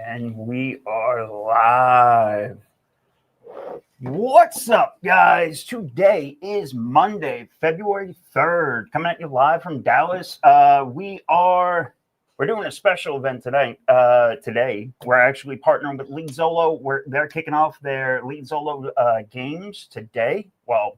And we are live. What's up, guys? Today is Monday, February 3rd. Coming at you live from Dallas. We're doing a special event today. We're actually partnering with LeadZolo. They're kicking off their LeadZolo games today. Well,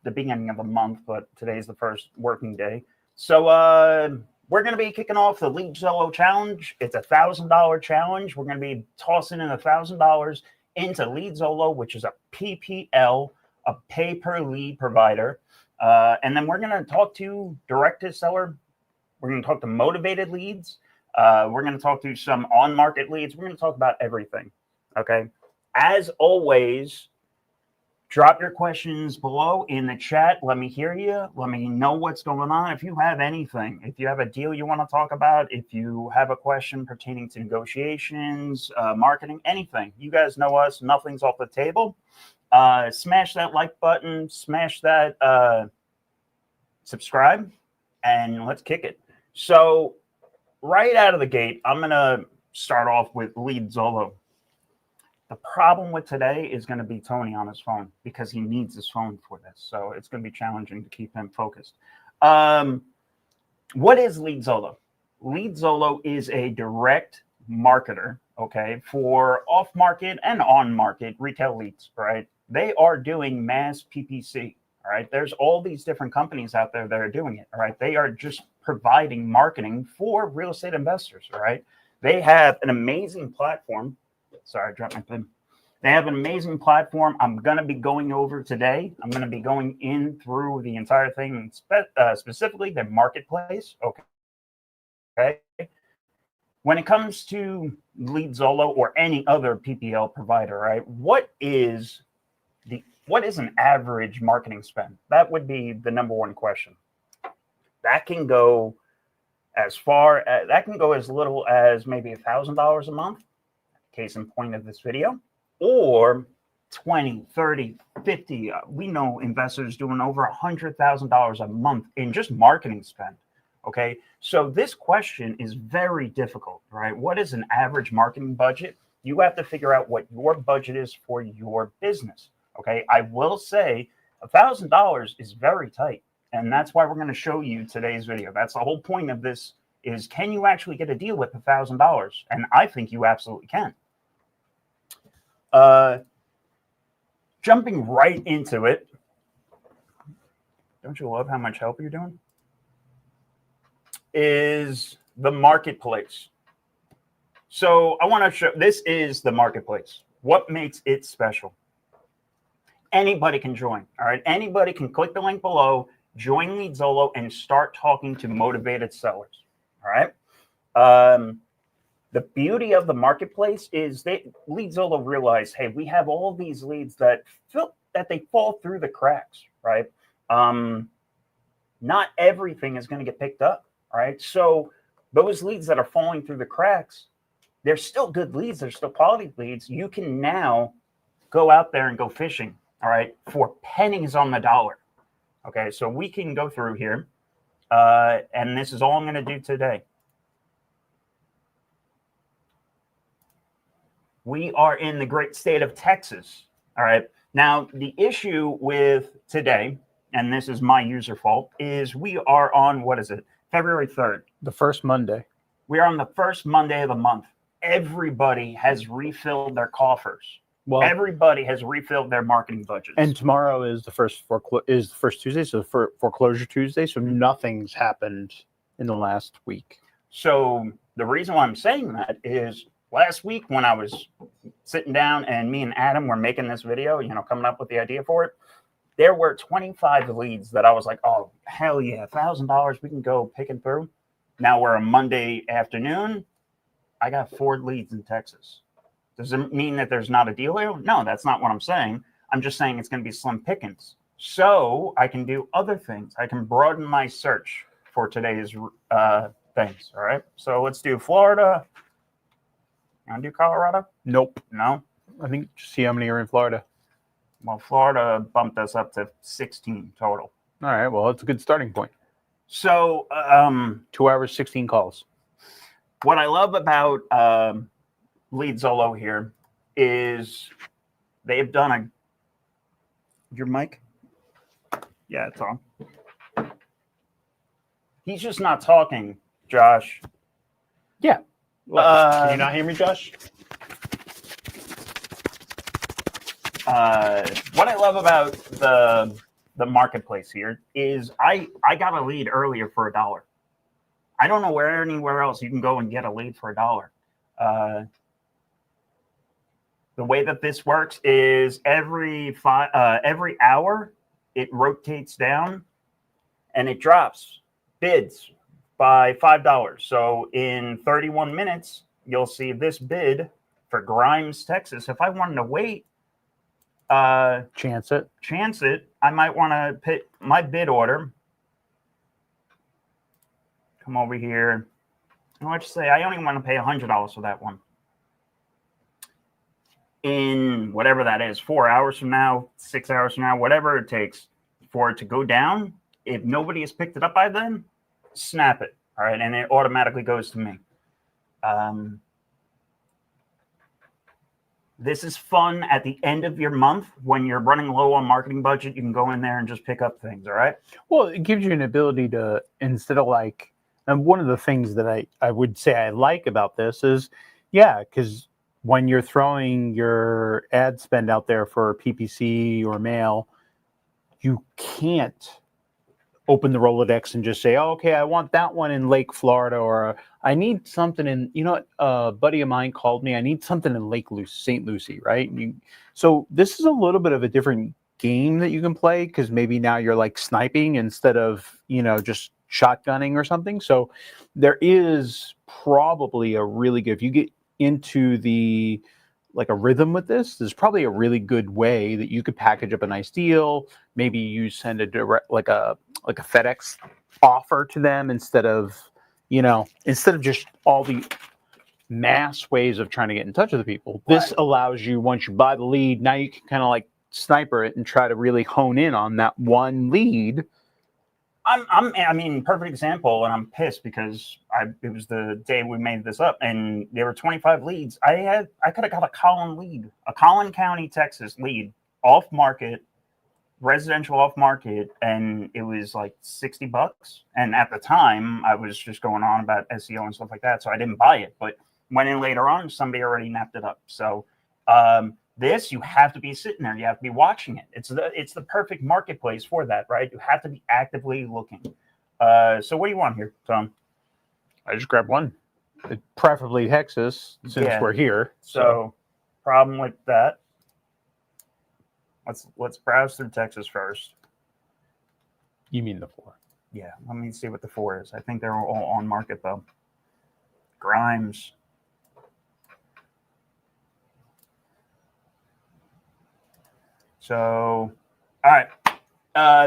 the beginning of the month, but today's the first working day. So we're going to be kicking off the LeadZolo challenge. It's a $1,000 challenge. We're going to be tossing in $1,000 into LeadZolo, which is a PPL, a pay-per-lead provider. And then we're going to talk to direct-to-seller. We're going to talk to motivated leads. We're going to talk to some on-market leads. We're going to talk about everything, okay? As always, drop your questions below in the chat. Let me hear you. Let me know what's going on. If you have anything, if you have a deal you want to talk about, if you have a question pertaining to negotiations, marketing, anything, you guys know us. Nothing's off the table. Smash that like button. Smash that subscribe, and let's kick it. So right out of the gate, I'm going to start off with LeadZolo. The problem with today is going to be Tony on his phone because he needs his phone for this. So it's going to be challenging to keep him focused. What is LeadZolo? LeadZolo is a direct marketer, okay, for off-market and on-market retail leads, right? They are doing mass PPC, all right? There's all these different companies out there that are doing it, all right? They are just providing marketing for real estate investors, all right? They have an amazing platform. Sorry, I dropped my pen. They have an amazing platform. I'm going to be going over today. I'm going to be going in through the entire thing, specifically the marketplace. Okay. When it comes to LeadZolo or any other PPL provider, right? What is an average marketing spend? That would be the number one question. That can go as little as maybe $1,000 a month. Case in point of this video, or 20, 30, 50. We know investors doing over $100,000 a month in just marketing spend. Okay. So this question is very difficult, right? What is an average marketing budget? You have to figure out what your budget is for your business. Okay. I will say $1,000 is very tight. And that's why we're going to show you today's video. That's the whole point of this is, can you actually get a deal with $1,000? And I think you absolutely can. Jumping right into it. Don't you love how much help you're doing? Is the marketplace. So I want to show, this is the marketplace. What makes it special? Anybody can join, all right? Anybody can click the link below, join LeadZolo, and start talking to motivated sellers, all right? The beauty of the marketplace is LeadZolo realized, hey, we have all these leads that they fall through the cracks, right? Not everything is going to get picked up, right? So those leads that are falling through the cracks, they're still good leads. They're still quality leads. You can now go out there and go fishing, all right, for pennies on the dollar. Okay, so we can go through here, and this is all I'm going to do today. We are in the great state of Texas. All right. Now, the issue with today, and this is my user fault, is we are on, what is it? February 3rd. The first Monday. We are on the first Monday of the month. Everybody has refilled their coffers. Well, everybody has refilled their marketing budgets. And tomorrow is the first Tuesday, so foreclosure Tuesday. So nothing's happened in the last week. So the reason why I'm saying that is, last week when I was sitting down and me and Adam were making this video, coming up with the idea for it, there were 25 leads that I was like, oh, hell yeah, $1,000, we can go picking through. Now we're a Monday afternoon. I got 4 leads in Texas. Does it mean that there's not a deal here? No, that's not what I'm saying. I'm just saying it's going to be slim pickings. So I can do other things. I can broaden my search for today's things, all right? So let's do Florida. You want to do Colorado? Nope. No? I think just see how many are in Florida. Well, Florida bumped us up to 16 total. All right. Well, that's a good starting point. So 2 hours, 16 calls. What I love about LeadZolo here is they have done your mic? Yeah, it's on. He's just not talking, Josh. Yeah. Can you not hear me, Josh? What I love about the marketplace here is I got a lead earlier for $1. I don't know where anywhere else you can go and get a lead for $1. The way that this works is every hour it rotates down and it drops bids by $5. So in 31 minutes, you'll see this bid for Grimes, Texas. If I wanted to wait, chance it, I might want to put my bid order. Come over here. Let's say I only want to pay $100 for that one. In whatever that is, 4 hours from now, 6 hours from now, whatever it takes for it to go down, if nobody has picked it up by then, snap it. All right. And it automatically goes to me. This is fun at the end of your month when you're running low on marketing budget. You can go in there and just pick up things. All right. Well, it gives you an ability to, instead of like, and one of the things that I would say I like about this is, yeah, because when you're throwing your ad spend out there for PPC or mail, you can't open the Rolodex and just say, oh, okay, I want that one in Lake Florida, or I need something in, you know what, a buddy of mine called me, I need something in St. Lucie, right? So this is a little bit of a different game that you can play, because maybe now you're like sniping instead of, just shotgunning or something. So there is probably a really good, if you get into the like a rhythm with this, there's probably a really good way that you could package up a nice deal. Maybe you send a direct, like a FedEx offer to them instead of just all the mass ways of trying to get in touch with the people. This allows you, once you buy the lead, now you can kind of like sniper it and try to really hone in on that one lead. I mean, perfect example, and I'm pissed because it was the day we made this up, and there were 25 leads. I could have got a Collin lead, a Collin County, Texas lead, off market, residential off market, and it was like $60. And at the time, I was just going on about SEO and stuff like that, so I didn't buy it. But went in later on, somebody already napped it up. So this, you have to be sitting there. You have to be watching it. It's the perfect marketplace for that, right? You have to be actively looking. So what do you want here, Tom? I just grabbed one, preferably Texas, since we're here. So problem with that. Let's browse through Texas first. You mean the 4? Yeah, let me see what the 4 is. I think they're all on market though. Grimes. So, all right.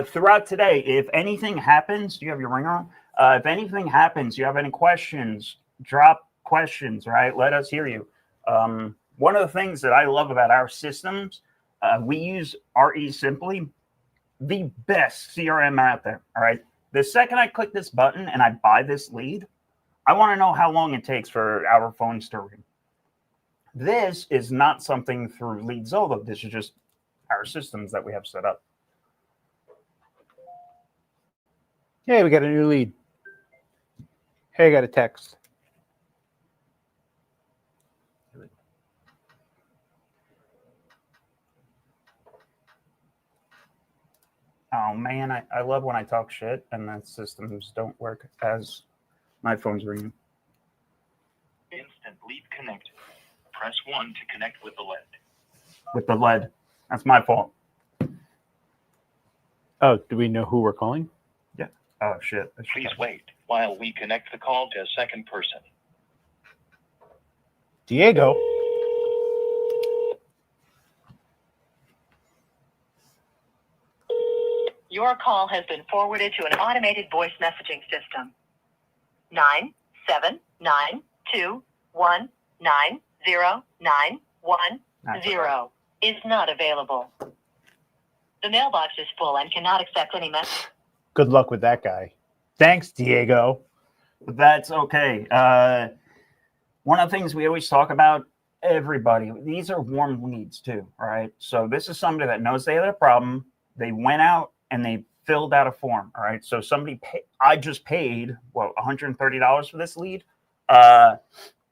Throughout today, if anything happens, do you have your ringer on? If anything happens, you have any questions, drop questions, right? Let us hear you. One of the things that I love about our systems, we use RESimply, the best CRM out there, all right? The second I click this button and I buy this lead, I want to know how long it takes for our phones to ring. This is not something through LeadZolo. This is just our systems that we have set up. Hey, we got a new lead. Hey, I got a text. Oh man, I love when I talk shit and the systems don't work as my phone's ringing. Instant lead connect. Press 1 to connect with the lead. With the lead. That's my fault. Oh, do we know who we're calling? Yeah. Oh, shit. Please wait while we connect the call to a second person. Diego. Your call has been forwarded to an automated voice messaging system. 97921909110 is not available. The mailbox is full and cannot accept any message. Good luck with that guy. Thanks, Diego. That's okay. One of the things we always talk about, everybody. These are warm leads too, right? So this is somebody that knows they had a problem. They went out and they filled out a form. All right. So I just paid $130 for this lead.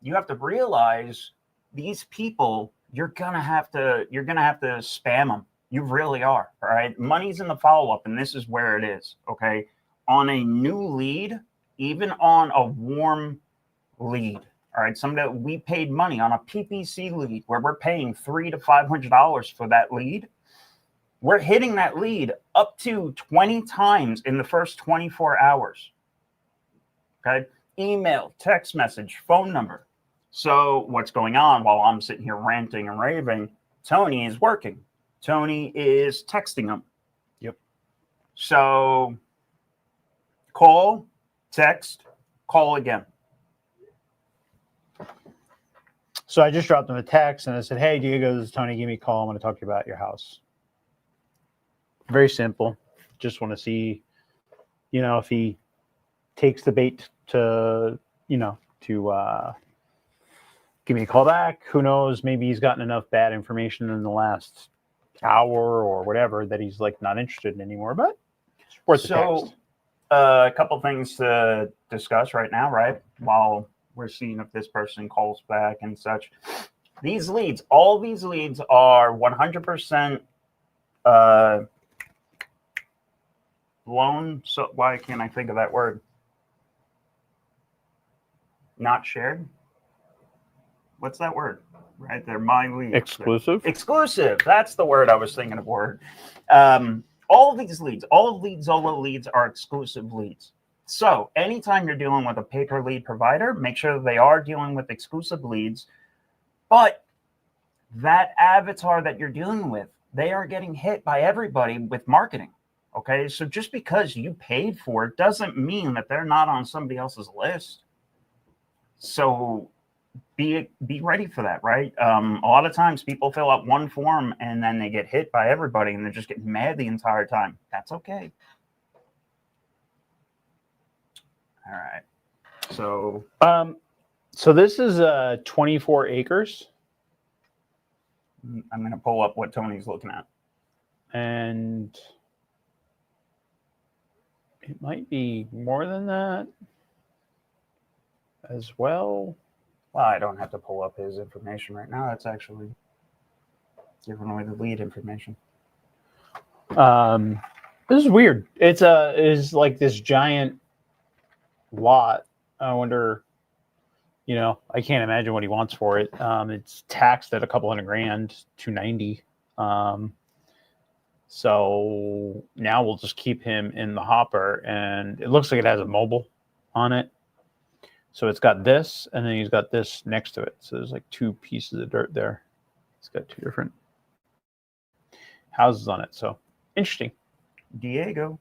You have to realize these people, you're gonna have to spam them. You really are. All right. Money's in the follow-up, and this is where it is. Okay. On a new lead, even on a warm lead. All right. Somebody that we paid money on a PPC lead where we're paying $300 to $500 for that lead. We're hitting that lead up to 20 times in the first 24 hours. Okay. Email, text message, phone number. So what's going on while I'm sitting here ranting and raving? Tony is working. Tony is texting them. Yep. So call, text, call again. So I just dropped him a text and I said, hey, Diego, this is Tony. Give me a call. I want to talk to you about your house. Very simple. Just want to see, if he takes the bait to give me a call back. Who knows? Maybe he's gotten enough bad information in the last hour or whatever that he's like not interested in anymore, but it's worth the text. A couple things to discuss right now, right? While we're seeing if this person calls back and such. These leads, all these leads are 100% loan. So why can't I think of that word? Not shared. What's that word? Right, they're my leads. Exclusive. Exclusive. That's the word I was thinking of. All these leads, all LeadZolo leads are exclusive leads. So anytime you're dealing with a paper lead provider, make sure that they are dealing with exclusive leads. But that avatar that you're dealing with, they are getting hit by everybody with marketing. Okay, so just because you paid for it doesn't mean that they're not on somebody else's list. So be ready for that, right? A lot of times people fill out one form and then they get hit by everybody and they're just getting mad the entire time. That's okay. All right. So this is 24 acres. I'm going to pull up what Tony's looking at. And it might be more than that as well. Well, I don't have to pull up his information right now. That's actually giving away the lead information. This is weird. It's like this giant lot. I wonder, I can't imagine what he wants for it. It's taxed at a couple $100,000, $290. So now we'll just keep him in the hopper, and it looks like it has a mobile on it. So it's got this, and then he's got this next to it. So there's like two pieces of dirt there. It's got two different houses on it. So interesting. Diego.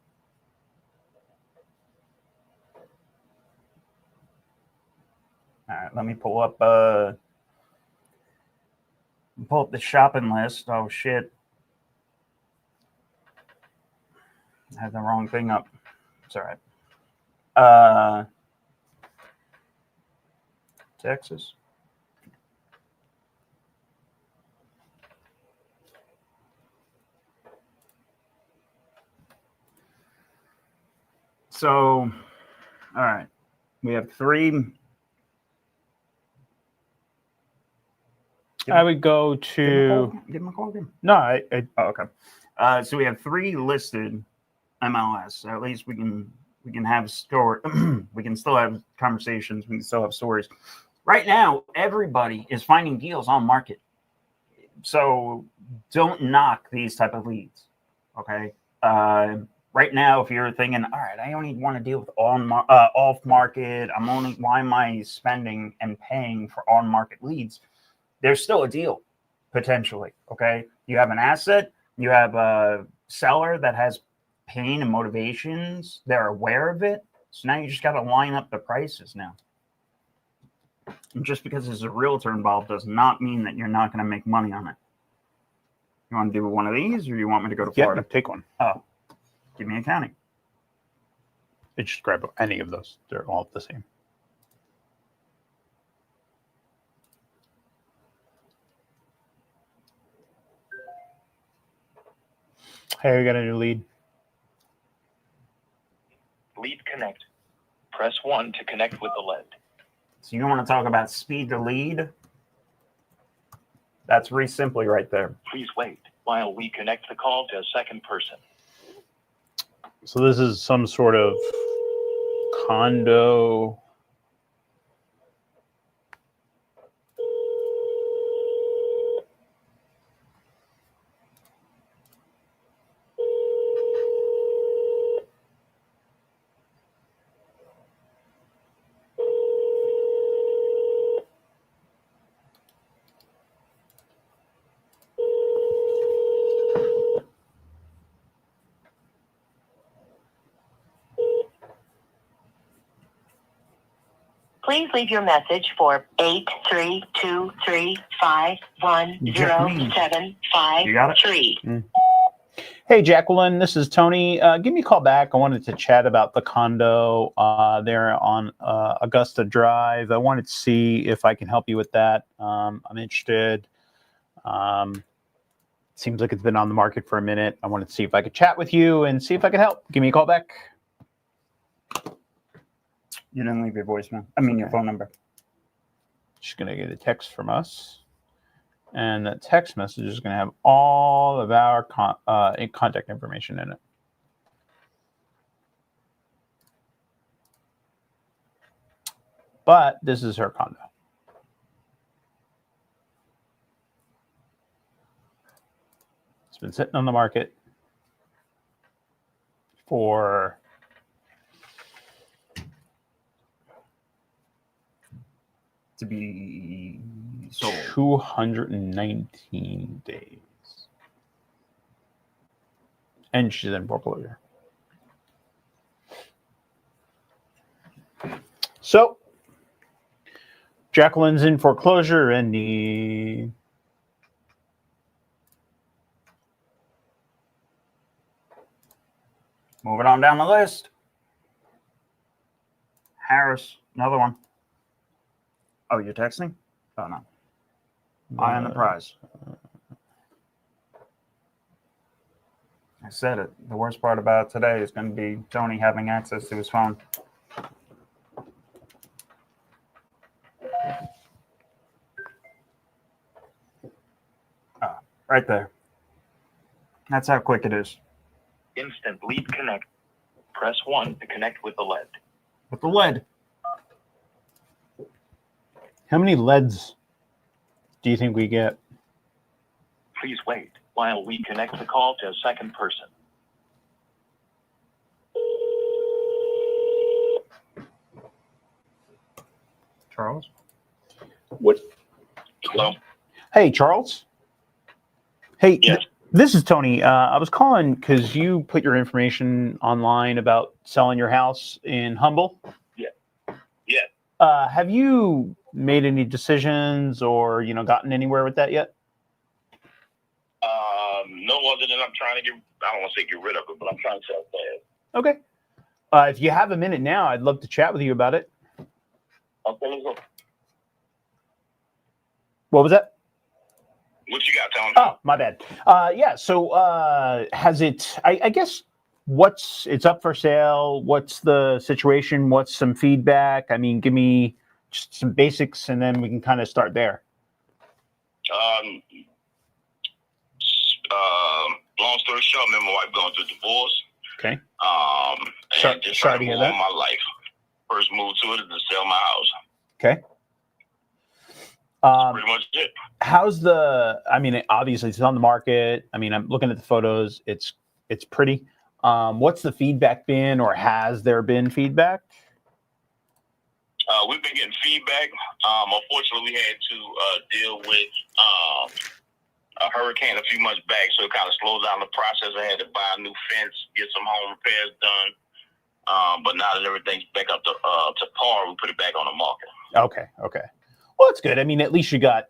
All right, let me pull up the shopping list. Oh shit. I had the wrong thing up. It's all right. Texas. So, all right. We have three. I would go to. Give him a call again. No, Oh, okay. So we have three listed MLS. So at least we can have story. We can still have conversations. We can still have stories. Right now, everybody is finding deals on market. So don't knock these type of leads. Okay. Right now, if you're thinking, all right, I only want to deal with off market. Why am I spending and paying for on market leads? There's still a deal potentially. Okay. You have an asset. You have a seller that has pain and motivations. They're aware of it. So now you just got to line up the prices now. And just because there's a realtor involved does not mean that you're not going to make money on it. You want to do one of these, or you want me to go to Florida? Yeah, take one. Oh, give me a county. Just grab any of those. They're all the same. Hey, we got a new lead. Lead connect. Press 1 to connect with the lead. So you want to talk about speed to lead? That's simply right there. Please wait while we connect the call to a second person. So this is some sort of condo. Please leave your message for 83235107553. You got it? Hey, Jacqueline, this is Tony. Give me a call back. I wanted to chat about the condo there on Augusta Drive. I wanted to see if I can help you with that. I'm interested. Seems like it's been on the market for a minute. I wanted to see if I could chat with you and see if I could help. Give me a call back. You didn't leave your voicemail. I mean, your phone number. She's going to get a text from us. And that text message is going to have all of our contact information in it. But this is her condo. It's been sitting on the market for To be sold. 219 days. And she's in foreclosure. So, Jacqueline's in foreclosure and Moving on down the list. Harris, another one. Oh, you're texting? Oh, no. Eye on the prize. I said it. The worst part about today is going to be Tony having access to his phone. Oh, right there. That's how quick it is. Instant lead connect. Press 1 to connect with the lead. With the lead. How many leads do you think we get? Please wait while we connect the call to a second person. Charles? What? Hello? Hey, Charles. Hey, Yes. This is Tony. I was calling because you put your information online about selling your house in Humble. Yeah. Have you made any decisions or, gotten anywhere with that yet? No, other than I'm trying to I don't want to say get rid of it, but I'm trying to sell it. Okay. If you have a minute now, I'd love to chat with you about it. Okay, let's go. What was that? What you got, Tony? Oh, my bad. Yeah. So has it, I guess, it's up for sale? What's the situation? What's some feedback? I mean, give me just some basics and then we can kind of start there. Long story short, me and my wife going through divorce. Okay. And just sorry trying to hear move that. on my life. First move to it is to sell my house. Okay. Pretty much it. How's obviously it's on the market. I mean, I'm looking at the photos. It's pretty. What's the feedback been, or has there been feedback? We've been getting feedback. Unfortunately, we had to deal with a hurricane a few months back, so it kind of slowed down the process. I had to buy a new fence, get some home repairs done. But now that everything's back up to par, we put it back on the market. Okay. Well, that's good. I mean, at least you got.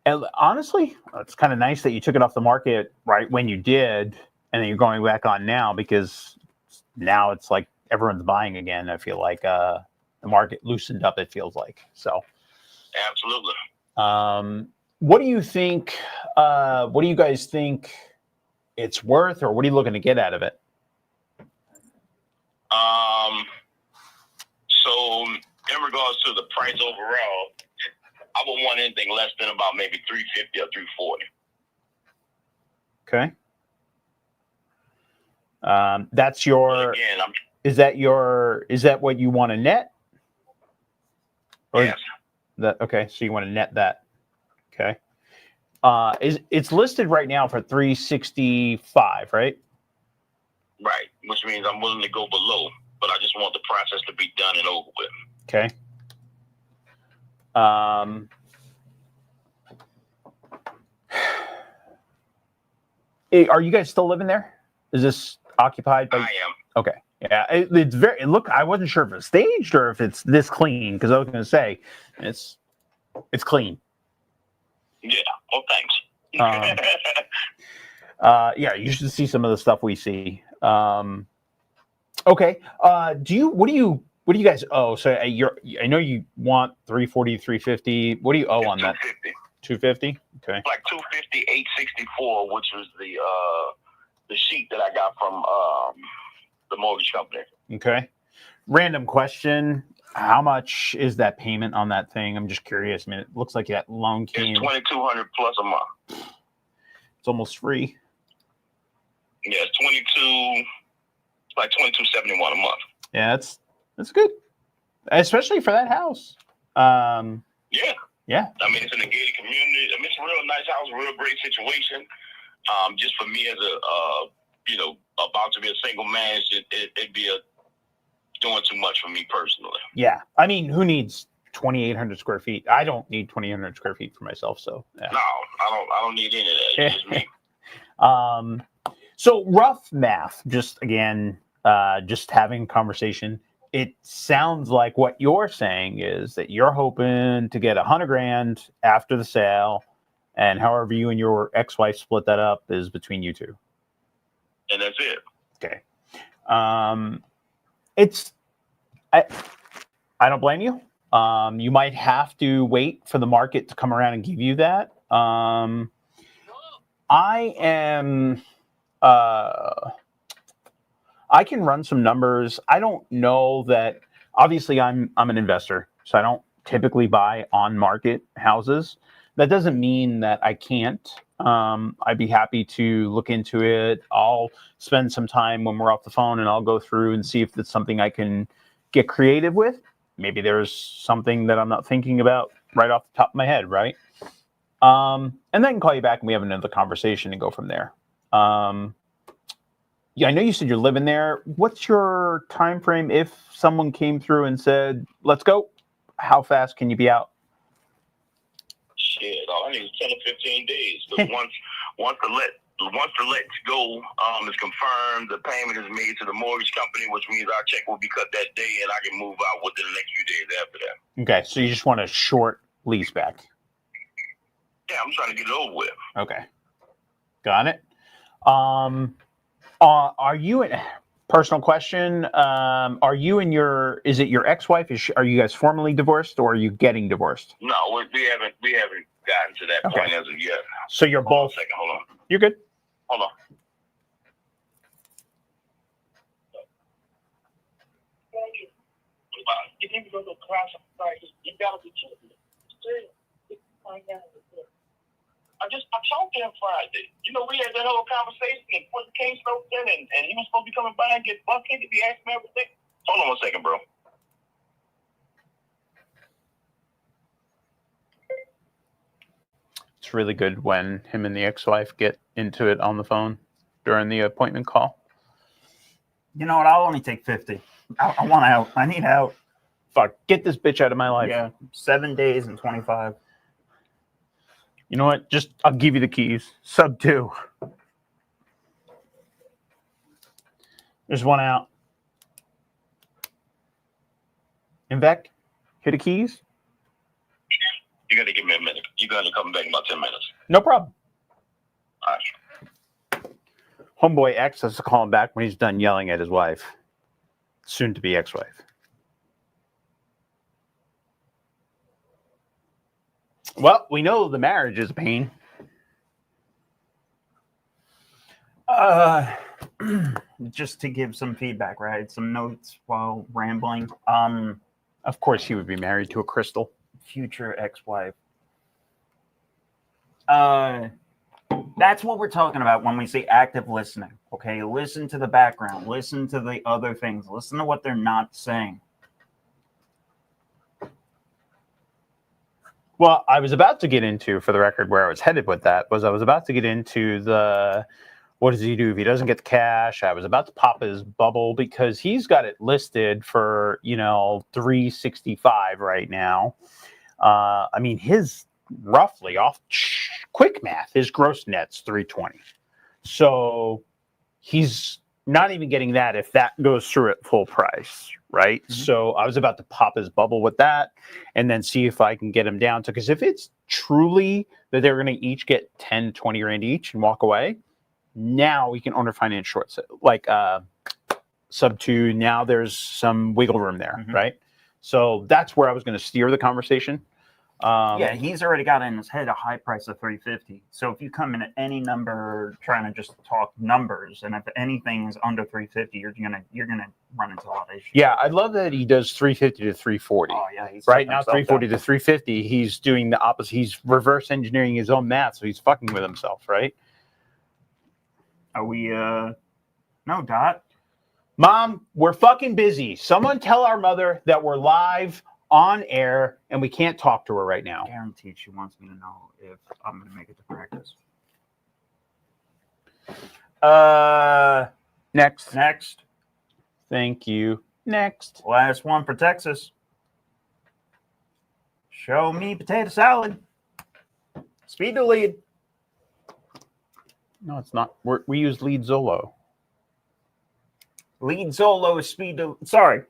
And honestly, it's kind of nice that you took it off the market right when you did, and then you're going back on now, because now it's like everyone's buying again. I feel like the market loosened up. It feels like so. Absolutely. What do you think? What do you guys think it's worth, or what are you looking to get out of it? So in regards to the price overall, I would want anything less than about maybe 350 or 340. Okay. That's your. Again, Is that what you want to net? Or yes. Okay, so you want to net that. Okay. It's listed right now for 365, right? Right, which means I'm willing to go below, but I just want the process to be done and over with. Okay. Are you guys still living there? Is this occupied by? I am. Okay. Yeah. It's very. Look, I wasn't sure if it's staged or if it's this clean, because I was going to say it's clean. Yeah. Oh, thanks. Yeah, you should see some of the stuff we see. Okay. What do you guys owe? So I know you want 340, 350. What do you owe on that? 250. Okay. Like 250, 864, which was the sheet that I got from the mortgage company. Okay. Random question. How much is that payment on that thing? I'm just curious. I mean, it looks like that loan came. It's $2,200 plus a month. It's almost free. Yeah, it's 22. It's like $22.71 a month. Yeah, that's good, especially for that house. Yeah. Yeah. I mean, it's in a gated community. I mean, it's a real nice house, real great situation. Just for me as about to be a single man, it'd be doing too much for me personally. Yeah. I mean, who needs 2,800 square feet? I don't need 2,800 square feet for myself. So yeah. No, I don't need any of that. It's just me. So rough math, just again, just having a conversation. It sounds like what you're saying is that you're hoping to get $100,000 after the sale, and however you and your ex-wife split that up is between you two. And that's it. Okay. I don't blame you. You might have to wait for the market to come around and give you that. I can run some numbers. I don't know that. Obviously, I'm an investor, so I don't typically buy on market houses. That doesn't mean that I can't. I'd be happy to look into it. I'll spend some time when we're off the phone, and I'll go through and see if it's something I can get creative with. Maybe there's something that I'm not thinking about right off the top of my head, right? And then call you back and we have another conversation and go from there. Yeah, I know you said you're living there. What's your time frame if someone came through and said, "Let's go"? How fast can you be out? Shit, all I need is 10 or 15 days. But once the let's go is confirmed, the payment is made to the mortgage company, which means our check will be cut that day, and I can move out within the next few days after that. Okay, so you just want a short lease back. Yeah, I'm trying to get it over with. Okay, got it. Are you in? Personal question. Are you and is it your ex-wife? Are you guys formally divorced, or are you getting divorced? No, we haven't gotten to that point as of yet. So you're both. Hold on a second, hold on. You're good. Hold on. You need to go to class on Friday. You gotta be kidding me. I told him Friday. You know, we had that whole conversation and put the case notes in, and he was supposed to be coming by and get bucket if he asked me everything. Hold on 1 second, bro. It's really good when him and the ex-wife get into it on the phone during the appointment call. You know what? I'll only take 50. I want out. I need out. Fuck, get this bitch out of my life. Yeah, 7 days and 25. You know what? I'll give you the keys. Sub 2. There's one out. Invec, hit the keys. You gotta give me a minute. You're gonna come back in about 10 minutes. No problem. All right. Homeboy X has to call him back when he's done yelling at his wife. Soon to be ex-wife. Well, we know the marriage is a pain. Just to give some feedback, right? Some notes while rambling. Of course, he would be married to a crystal. Future ex-wife. That's what we're talking about when we say active listening. Okay, listen to the background, listen to the other things, listen to what they're not saying. Well, I was about to get into, for the record, where I was headed with that was I was about to get into the what does he do if he doesn't get the cash? I was about to pop his bubble because he's got it listed for, $365 right now. I mean, his roughly off quick math, his gross net's 320. So he's not even getting that if that goes through at full price, right? Mm-hmm. So I was about to pop his bubble with that and then see if I can get him down to, because if it's truly that they're going to each get 10, 20 rand each and walk away, now we can owner finance shorts like sub 2. Now there's some wiggle room there, Mm-hmm. right? So that's where I was going to steer the conversation. Yeah, he's already got in his head a high price of 350. So if you come in at any number trying to just talk numbers, and if anything's under 350, you're gonna run into a lot of issues. Yeah, I love that he does 350 to 340. Oh yeah, he's Right now 340 to 350. He's doing the opposite. He's reverse engineering his own math, so he's fucking with himself, right? Are we? No, Dot. Mom, we're fucking busy. Someone tell our mother that we're live on air and we can't talk to her right now. Guaranteed, she wants me to know if I'm gonna make it to practice. Next. Thank you. Next. Last one for Texas. Show me potato salad. Speed to lead. No, it's not. We use LeadZolo. LeadZolo is speed to. Sorry.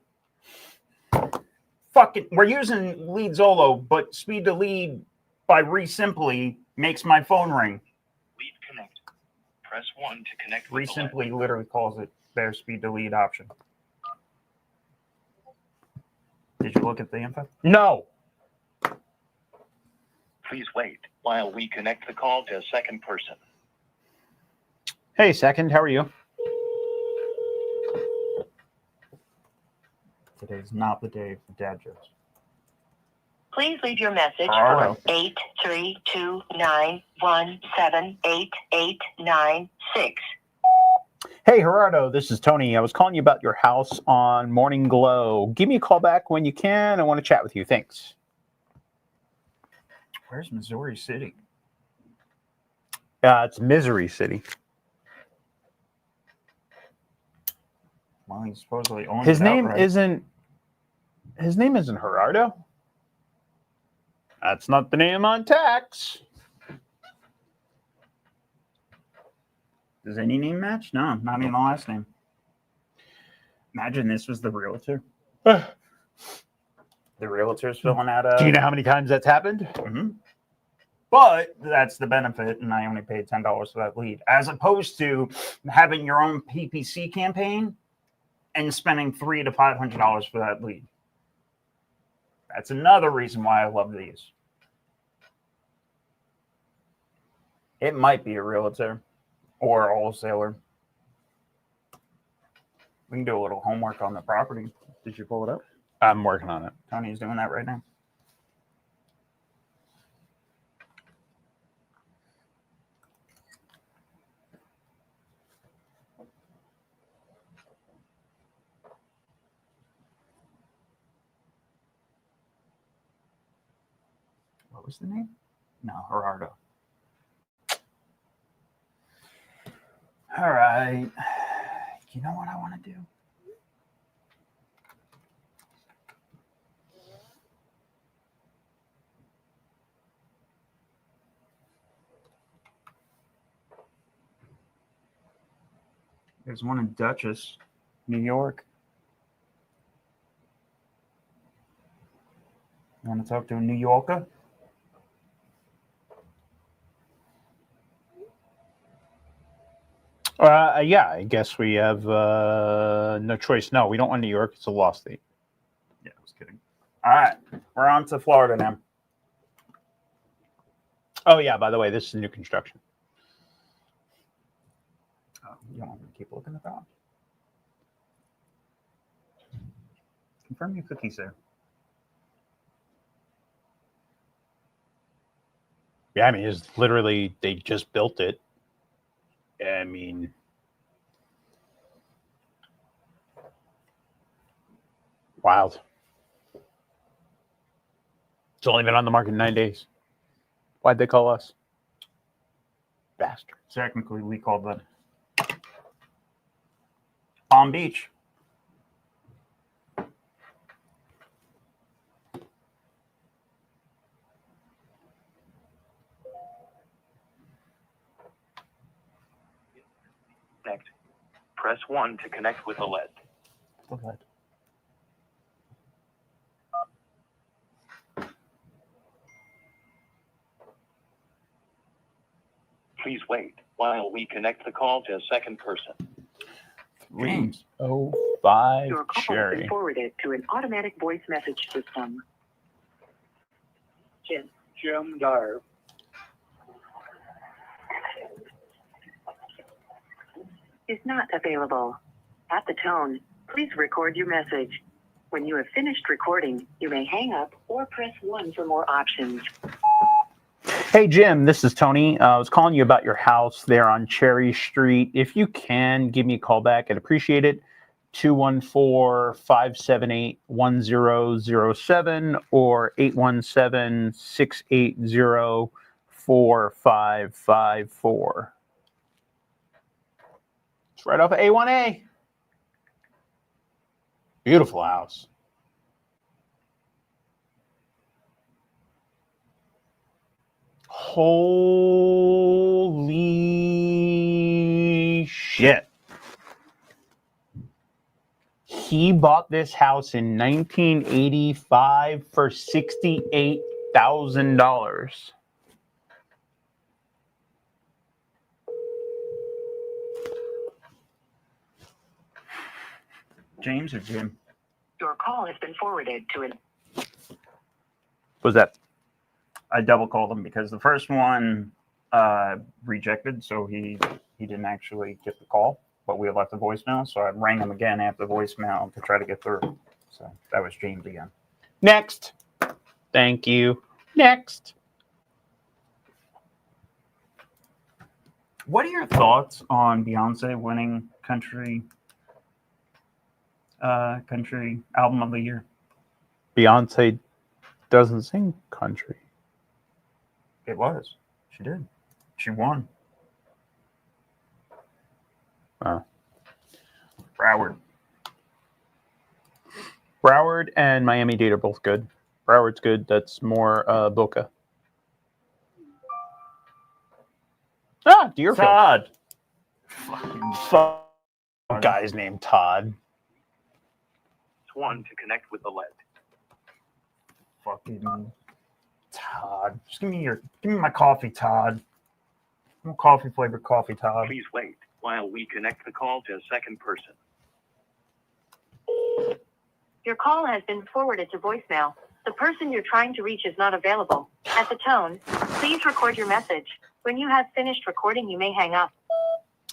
Fucking. We're using LeadZolo, but speed to lead by ReSimply makes my phone ring. Lead connect. Press 1 to connect. ReSimply literally calls it their speed to lead option. Did you look at the info? No. Please wait while we connect the call to a second person. Hey, second. How are you? Today's not the day for dad jokes. Please leave your message Alright. for 83291788896. Hey, Gerardo. This is Tony. I was calling you about your house on Morning Glow. Give me a call back when you can. I want to chat with you. Thanks. Where's Missouri City? It's Misery City. Well, he supposedly owns His it name outright. isn't Gerardo. That's not the name on tax. Does any name match? No, not even the last name. Imagine this was the realtor. The realtor's filling out a. Do you know how many times that's happened? Mm-hmm. But that's the benefit, and I only paid $10 for that lead, as opposed to having your own PPC campaign and spending $300 to $500 for that lead. That's another reason why I love these. It might be a realtor or a wholesaler. We can do a little homework on the property. Did you pull it up? I'm working on it. Tony's doing that right now. What was the name? No, Gerardo. All right. You know what I want to do? There's one in Dutchess, New York. You want to talk to a New Yorker? Yeah, I guess we have no choice. No, we don't want New York. It's a law state. Yeah, I was kidding. All right, we're on to Florida now. Oh, yeah, by the way, this is new construction. Oh. You want me to keep looking at that? Confirm your cookies there. Yeah, I mean, it's literally, they just built it. I mean, wild. It's only been on the market 9 days. Why'd they call us? Bastard. Technically, we call that Palm Beach. Connect. Press 1 to connect with a LED. Go ahead. Please wait while we connect the call to a second person. James. 305 Your call has Cherry. been forwarded to an automatic voice message system. Jim Dyer. Is not available. At the tone, please record your message. When you have finished recording, you may hang up or press 1 for more options. Hey, Jim, this is Tony. I was calling you about your house there on Cherry Street. If you can, give me a call back. I'd appreciate it. 214-578-1007 or 817-680-4554. It's right off of A1A. Beautiful house. Holy shit. He bought this house in 1985 for $68,000. James or Jim? Your call has been forwarded to an... Was that? I double called him because the first one rejected, so he didn't actually get the call, but we had left a voicemail, so I rang him again after the voicemail to try to get through. So that was James again. Next. Thank you. Next. What are your thoughts on Beyonce winning country album of the year? Beyonce doesn't sing country. It was. She did. She won. Oh. Broward and Miami-Dade are both good. Broward's good. That's more Boca. Ah, Deerfield. Todd. Fucking Guy's named Todd. Press 1 to connect with a LED. fucking Todd. Just give me my coffee, Todd. Coffee flavored coffee, Todd. Please wait while we connect the call to a second person. Your call has been forwarded to voicemail. The person you're trying to reach is not available. At the tone, please record your message. When you have finished recording, you may hang up.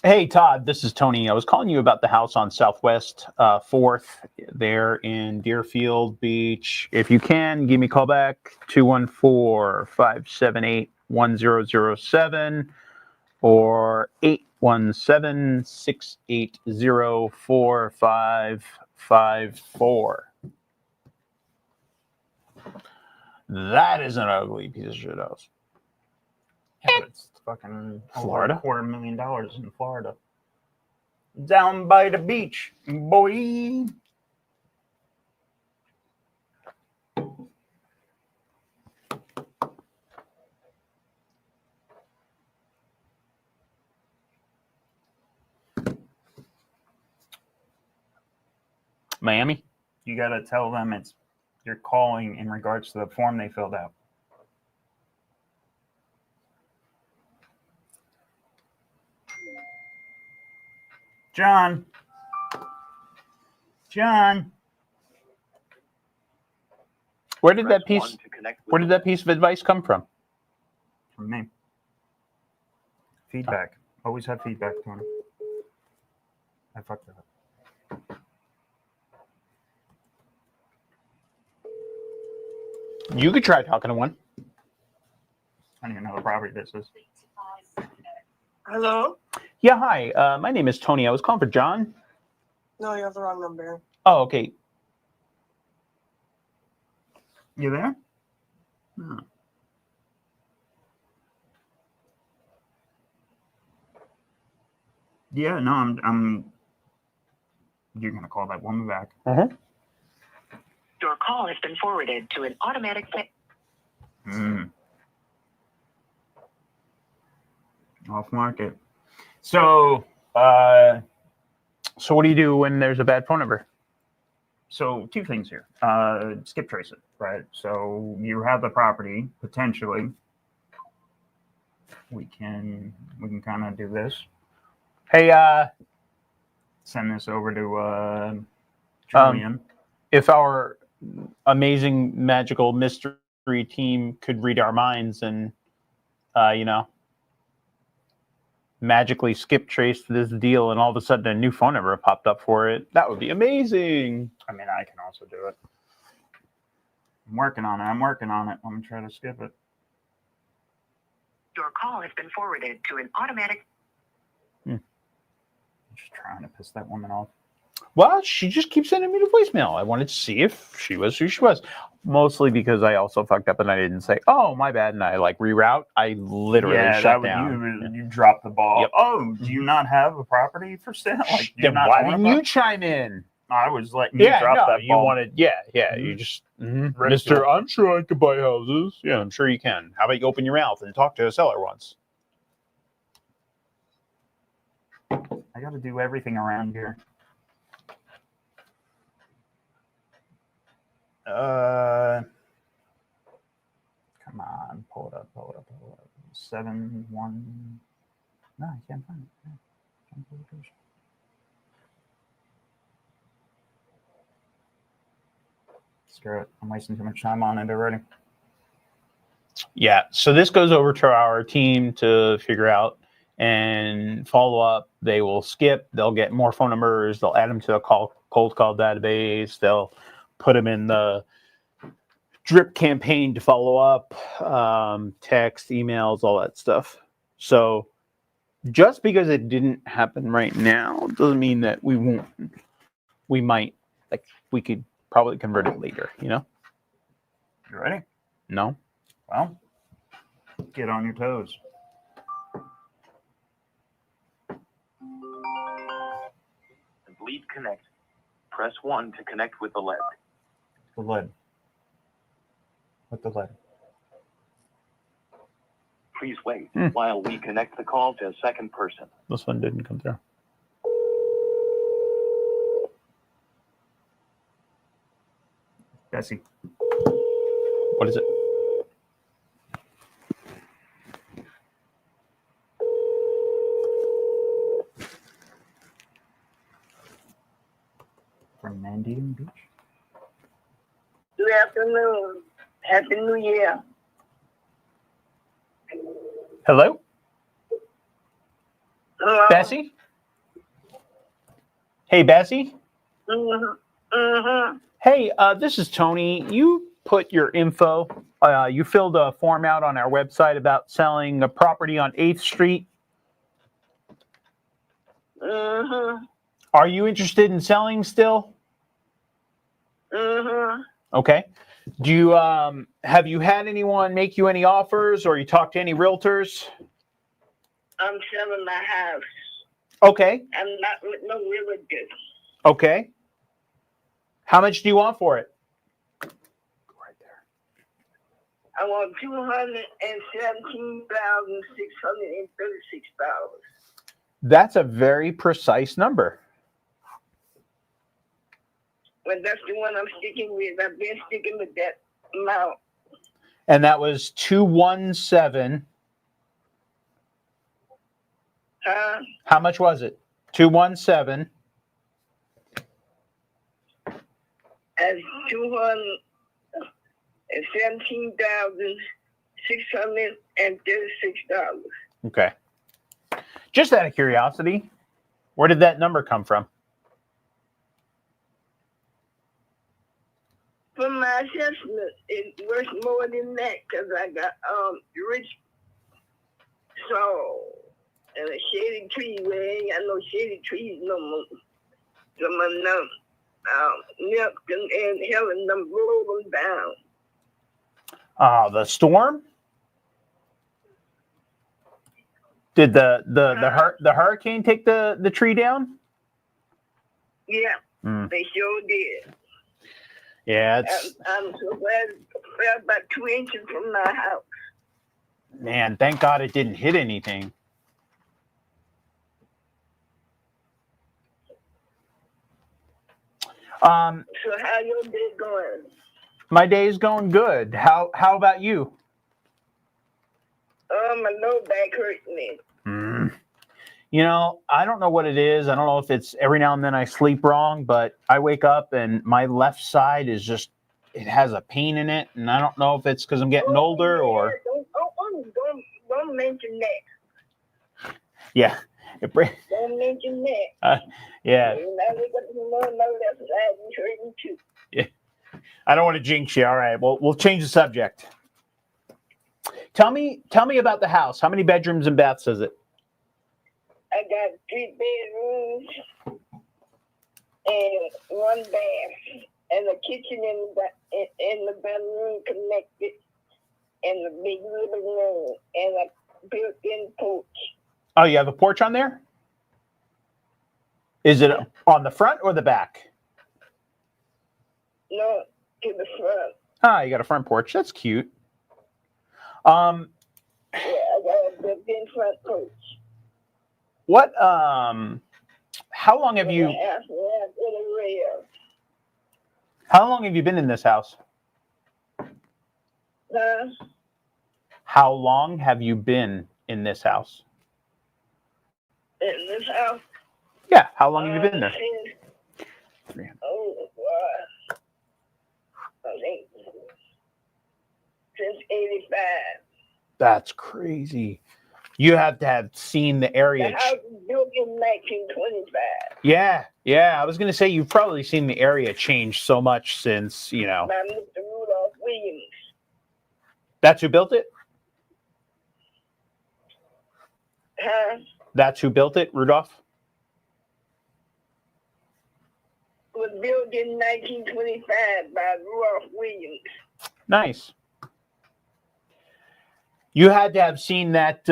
Hey, Todd, this is Tony. I was calling you about the house on Southwest 4th there in Deerfield Beach. If you can, give me a call back, 214-578-1007 or 817-680-4554. That is an ugly piece of shit house. Yeah, but it's fucking Florida? over $250,000 in Florida. Down by the beach, boy. Miami? You got to tell them you're calling in regards to the form they filled out. John. Where did Press that piece 1 to connect with Where did that piece of advice come from? From me. Feedback. Always have feedback, Tony. I fucked it up. You could try talking to one. I don't even know the property this is. Hello? Yeah, hi. My name is Tony. I was calling for John. No, you have the wrong number. Oh, okay. You there? Hmm. Yeah, no, I'm. You're gonna call that woman back. Your call has been forwarded to an automatic. Off market. So, So what do you do when there's a bad phone number? so two things here. Skip trace it, right? So you have the property potentially. We can kind of do this. Hey, Send this over to Julian. if our amazing magical mystery team could read our minds and, magically skip trace this deal and all of a sudden a new phone number popped up for it, that would be amazing. I mean, I can also do it. I'm working on it. I'm gonna try to skip it. Your call has been forwarded to an automatic. I'm just trying to piss that woman off. Well, she just keeps sending me the voicemail. I wanted to see if she was who she was. Mostly because I also fucked up and I didn't say, oh, my bad. And I reroute. I literally shut down. You dropped the ball. Yep. Oh, do you not have a property for sale? Like, do you Then not why own a didn't you chime in? I was letting you drop that you ball. wanted, you just, Ridicule. Mister, I'm sure I could buy houses. Yeah, I'm sure you can. How about you open your mouth and talk to a seller once? I got to do everything around here. Come on, pull it up. 7-1. No, I can't find it. No, can't pull it up. Screw it. I'm wasting too much time on it already. Yeah, so this goes over to our team to figure out and follow up. They will skip. They'll get more phone numbers. They'll add them to a cold call database. They'll put them in the drip campaign to follow up, text, emails, all that stuff. So just because it didn't happen right now doesn't mean that we won't. We might, we could probably convert it later, You ready? No? Well, get on your toes. Lead connect. Press 1 to connect with the lead. The lead. With the lead. Please wait while we connect the call to a second person. This one didn't come through. Bessie. What is it? From Mandian Beach. Good afternoon. Happy New Year. Hello? Hello? Bessie? Hey, Bessie? Hey, this is Tony. You put your info, you filled a form out on our website about selling a property on 8th Street. Are you interested in selling still? Okay. Do you, have you had anyone make you any offers or you talked to any realtors? I'm selling my house. Okay. I'm not with no realtor. Okay. How much do you want for it? Right there. I want $217,636. That's a very precise number. But that's the one I'm sticking with. I've been sticking with that amount. And that was 217. Huh? How much was it? 217. That's $217,636. Okay. Just out of curiosity, Where did that number come from? From my assessment, it's worth more than that because I got rich soil and a shady tree where I ain't got no shady trees no more. Some of them milk and Helen them blow them down. The storm? Did the hurricane take the tree down? Yeah, they sure did. Yeah, it's I'm so glad it fell about 2 inches from my house. man. Thank God it didn't hit anything. So how your day going? My day's going good. How about you? My low back hurts me. You know, I don't know what it is. I don't know if it's every now and then I sleep wrong, but I wake up and my left side is just, it has a pain in it. And I don't know if it's because I'm getting older or. Don't mention that. Yeah. Don't mention that. Yeah. When I wake up in the morning, my left side is hurting too. Yeah. I don't want to jinx you. All right. Well, we'll change the subject. Tell me about the house. How many bedrooms and baths is it? I got 3 bedrooms and 1 bath, and a kitchen in the bedroom connected, and a big living room, and a built-in porch. Oh, you have a porch on there? Is it on the front or the back? No, to the front. Ah, you got a front porch. That's cute. Yeah, I got a built-in front porch. What how long have you been in this house? How long have you been in this house? In this house? Yeah, how long have you been there? I think since 85. That's crazy. You have to have seen the area. The house was built in 1925. Yeah. I was going to say you've probably seen the area change so much since, you know. By Mr. Rudolph Williams. That's who built it? Huh? That's who built it, Rudolph? It was built in 1925 by Rudolph Williams. Nice. You had to have seen that.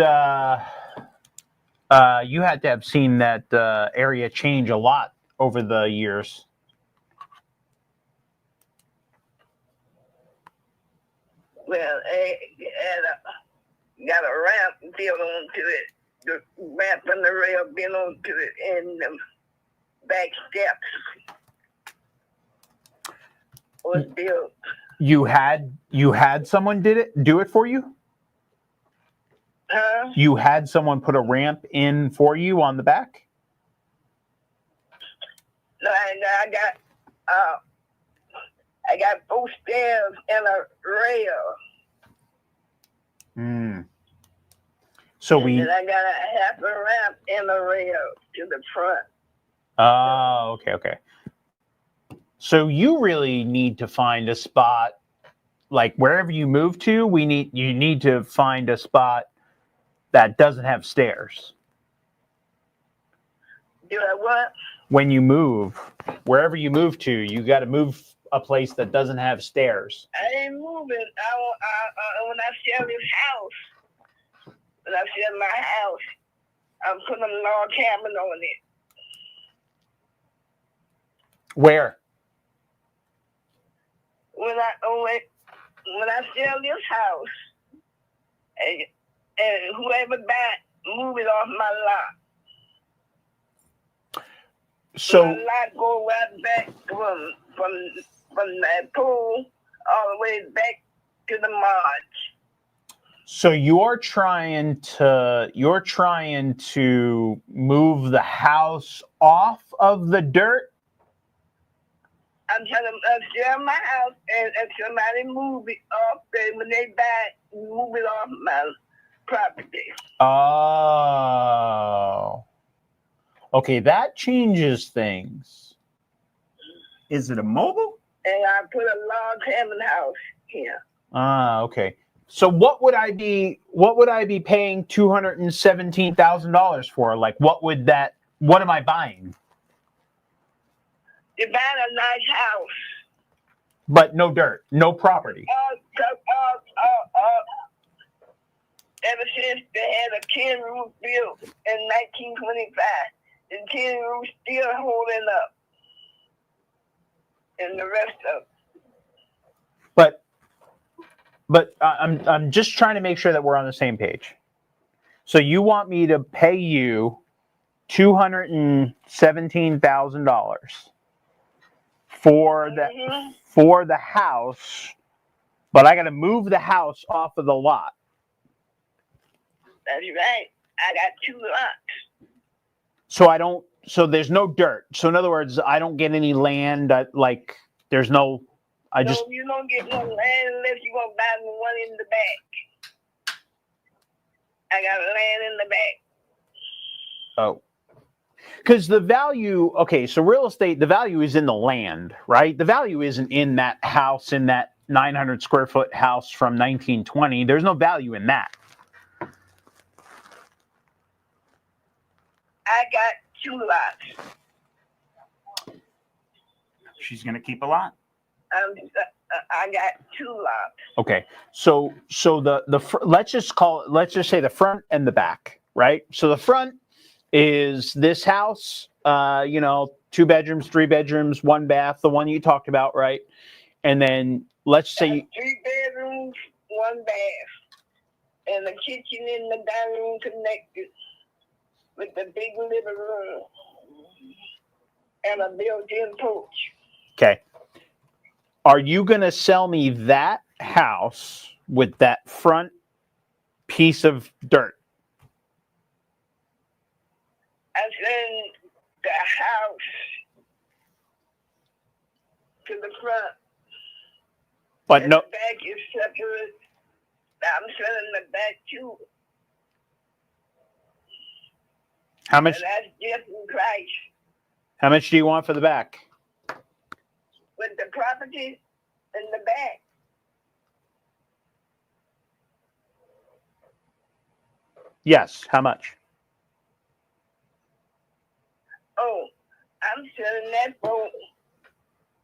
Area change a lot over the years. Well, got a ramp built onto it. The ramp and the rail built onto it, and the back steps was built. You had someone do it for you? Huh? You had someone put a ramp in for you on the back? No, I got both stairs and a rail. So and then I got a half a ramp and a rail to the front. Oh, okay. So you really need to find a spot, like wherever you move to, you need to find a spot that doesn't have stairs. Do I what? When you move, wherever you move to, you got to move a place that doesn't have stairs. I ain't moving. When I sell this house, when I sell my house, I'm putting a log cabin on it. Where? When I sell this house, and whoever buy it, move it off my lot. So my lot go right back from that pool all the way back to the marsh. So you're trying to move the house off of the dirt? I'm trying to sell my house and somebody move it off there. When they buy it, move it off my property. Oh. Okay, that changes things. Is it a mobile? And I put a log cabin house here. Ah, okay. So what would I be paying $217,000 for? Like what am I buying? You buy a nice house. But no dirt, no property. Ever since they had a tin roof built in 1925, the tin roof still holding up. And the rest of it. But I'm just trying to make sure that we're on the same page. So you want me to pay you $217,000 for the house, but I got to move the house off of the lot. That's right. I got 2 lots. So there's no dirt. So in other words, I don't get any land. There's no. No, you don't get no land unless you want to buy the one in the back. I got land in the back. Oh. Because the value, okay, so real estate, the value is in the land, right? The value isn't in that house, in that 900 square foot house from 1920. There's no value in that. I got 2 lots. She's going to keep a lot. I got 2 lots. Okay, so let's just say the front and the back, right? So the front is this house, 2 bedrooms, 3 bedrooms, 1 bath, the one you talked about, right? And then let's say 3 bedrooms, 1 bath, and the kitchen and the dining room connected with the big living room and a built-in porch. Okay. Are you going to sell me that house with that front piece of dirt? I send the house to the front. But and no. The back is separate. I'm selling the back too. How much? And that's different price. How much do you want for the back? With the property in the back. Yes. How much? Oh, I'm selling that for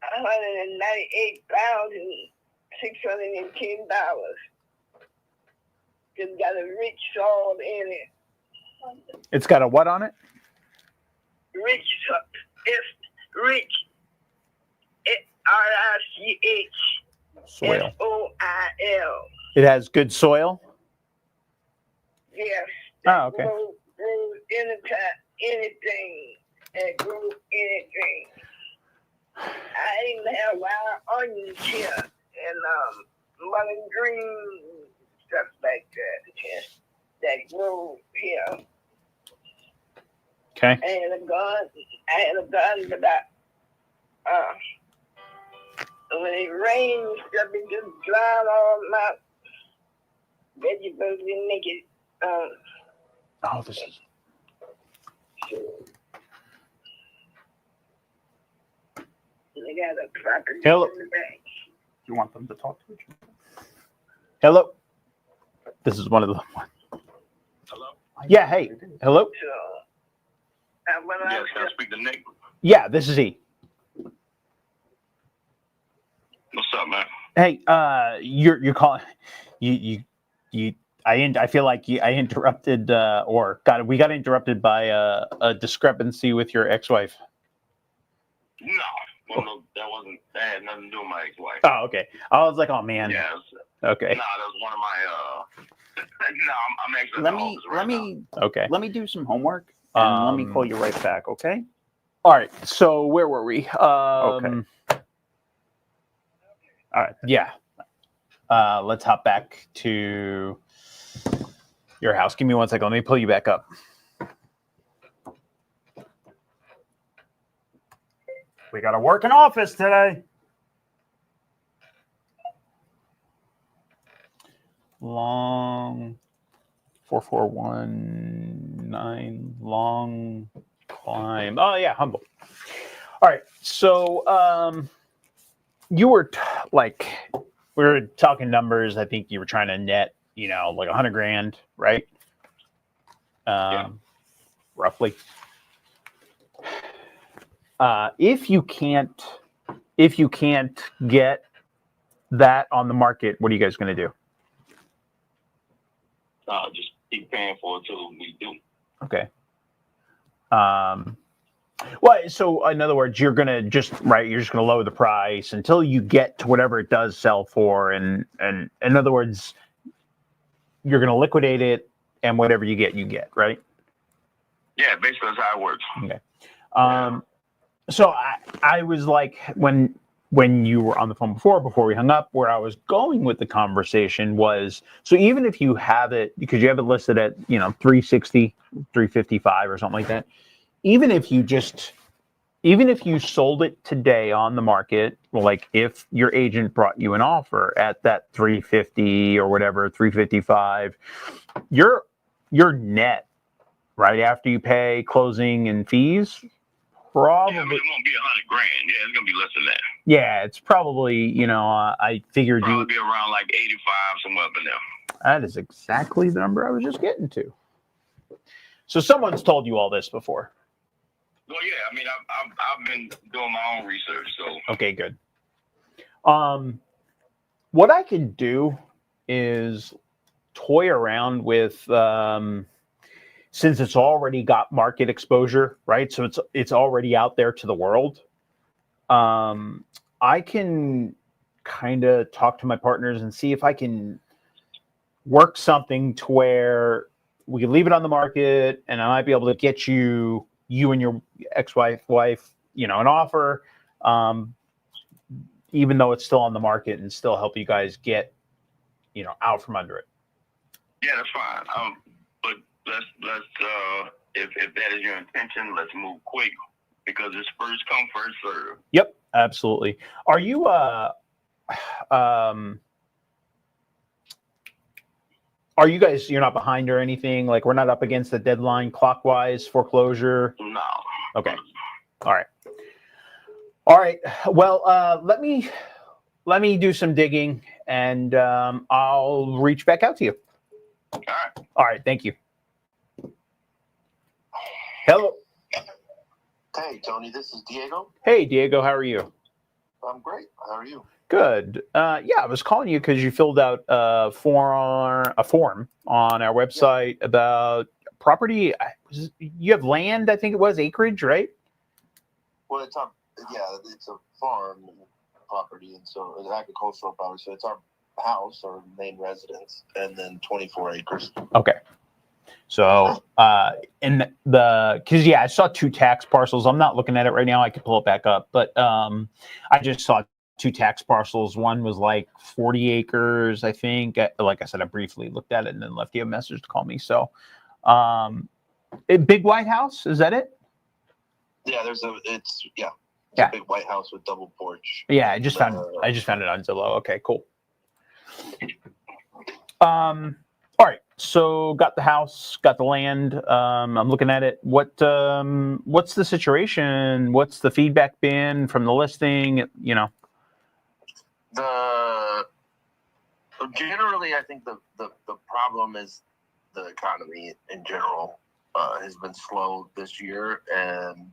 $198,610. It's got a rich soil in it. It's got a what on it? Rich, it's rich. RICH. Soil. SOIL. It has good soil? Yes. Oh, okay. Grows anything. And grows anything. I even have wild onions here and mullein green stuff like that. Yes, that grows here. Okay. I had a garden, but when it rains, stuff it just dry all my vegetables and make it Oh, this is. they got a property Hello. in the back. You want them to talk to each other? Hello. This is one of the. Hello? Yeah. Hey. Hello. So when I Yes, can I speak to Nick? Yeah. This is E. What's up, man? Hey. You're calling. You. I feel like I interrupted, we got interrupted by a discrepancy with your ex-wife. No, that had nothing to do with my ex-wife. Oh, okay. I was like, oh man. Yeah. Okay. No, that was one of my. No, I'm actually. Let at the me office right let now. me Okay. let me do some homework and let me call you right back, okay? All right. So where were we? Okay. All right. Yeah. Let's hop back to your house. Give me 1 second. Let me pull you back up. We got to work in office today. Long 4419 long climb. Oh yeah, humble. All right. So you were like, we were talking numbers. I think you were trying to net, like $100,000, right? Roughly. If you can't get that on the market, what are you guys going to do? Just keep paying for it till we do. Okay. Well, so in other words, you're gonna just lower the price until you get to whatever it does sell for, and in other words, you're gonna liquidate it, and whatever you get, right? Yeah, basically that's how it works. Okay. So I was like, when you were on the phone before we hung up, where I was going with the conversation was, so even if you have it, because you have it listed at 360, 355 or something like that, even if you sold it today on the market, like if your agent brought you an offer at that 350 or whatever, 355, your net right after you pay closing and fees, probably. Yeah, I mean, it won't be $100,000. Yeah, it's gonna be less than that. Yeah, it's probably, I figured Probably be around like 85, somewhere up in there. That is exactly the number I was just getting to. So someone's told you all this before. Well, yeah, I mean, I've been doing my own research, so. Okay, good. What I could do is toy around with, since it's already got market exposure, right? So it's already out there to the world. I can kind of talk to my partners and see if I can work something to where we can leave it on the market, and I might be able to get you and your ex-wife, an offer, even though it's still on the market, and still help you guys get, out from under it. Yeah, that's fine. But let's if that is your intention, let's move quick, because it's first come, first serve. Yep, absolutely. Are you are you guys, you're not behind or anything? Like, we're not up against the deadline clockwise foreclosure? No. Okay. All right. Well, let me do some digging, and I'll reach back out to you. All right. Thank you. Hello. Hey, Tony, this is Diego. Hey, Diego. How are you? I'm great. How are you? Good. I was calling you because you filled out a form on our website about property. You have land, I think it was, acreage, right? Well, it's a farm property, and so it's agricultural property. So it's our house, our main residence, and then 24 acres. Okay. So, I saw 2 tax parcels. I'm not looking at it right now. I could pull it back up, but I just saw 2 tax parcels. One was like 40 acres, I think. Like I said, I briefly looked at it and then left you a message to call me. So, a big white house, is that it? Yeah, it's a big white house with double porch. Yeah, I just found it on Zillow. Okay, cool. All right. So got the house, got the land. I'm looking at it. What's the situation? What's the feedback been from the listing? Generally, I think the problem is the economy in general has been slow this year, and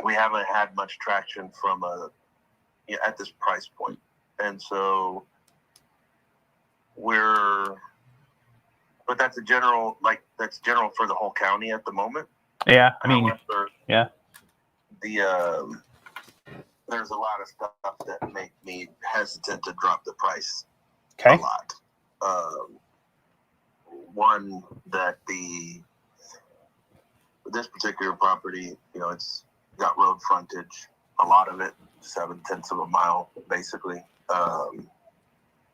we haven't had much traction from at this price point, and so but that's general for the whole county at the moment. Yeah, I mean, however, yeah. There's a lot of stuff that make me hesitant to drop the price. Okay. A lot. One, that this particular property, it's got road frontage, a lot of it, 0.7 of a mile, basically.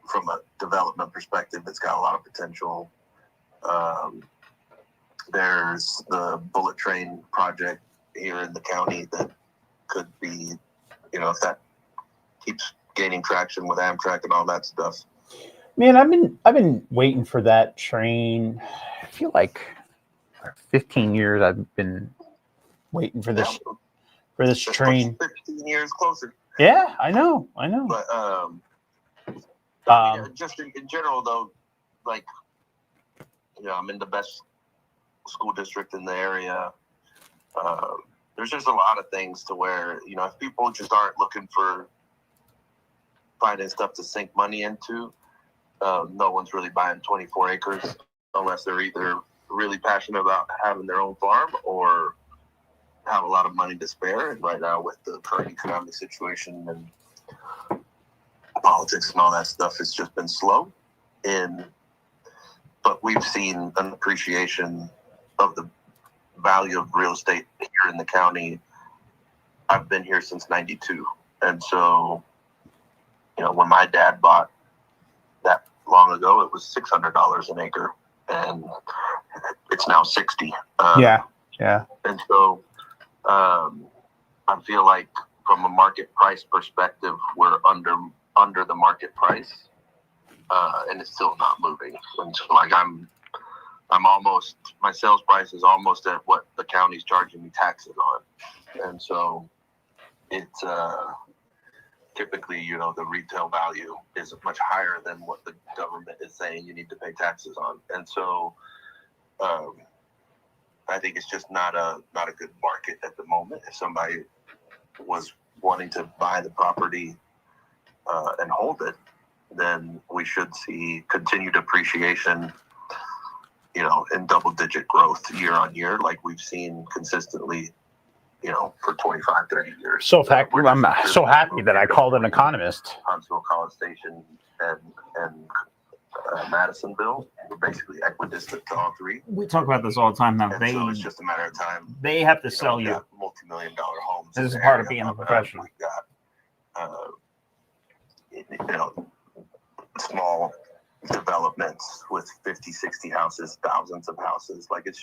From a development perspective, it's got a lot of potential. There's the bullet train project here in the county that could be, if that keeps gaining traction with Amtrak and all that stuff. Man, I've been waiting for that train. I feel like 15 years I've been waiting for this Just train. 15 years closer. Yeah, I know. But just in general, though, like, I'm in the best school district in the area. There's just a lot of things to where, if people just aren't looking for finding stuff to sink money into, no one's really buying 24 acres unless they're either really passionate about having their own farm or have a lot of money to spare. And right now, with the current economic situation and politics and all that stuff, it's just been slow. But we've seen an appreciation of the value of real estate here in the county. I've been here since '92, and so when my dad bought that long ago, it was $600 an acre, and it's now 60. Yeah. And so I feel like from a market price perspective, we're under the market price, and it's still not moving. And so, like, my sales price is almost at what the county's charging me taxes on, and so it's typically, the retail value is much higher than what the government is saying you need to pay taxes on, and so I think it's just not a good market at the moment. If somebody was wanting to buy the property and hold it, then we should see continued appreciation, in double-digit growth year on year, like we've seen consistently, for 25, 30 years. I'm so happy that I called an economist. Huntsville, College Station, and Madisonville were basically equidistant to all three. We talk about this all the time now. And so it's just a matter of time. They have to sell you. Multi-million-dollar homes. This is part of being a professional. We've got, small developments with 50, 60 houses, thousands of houses. Like, it's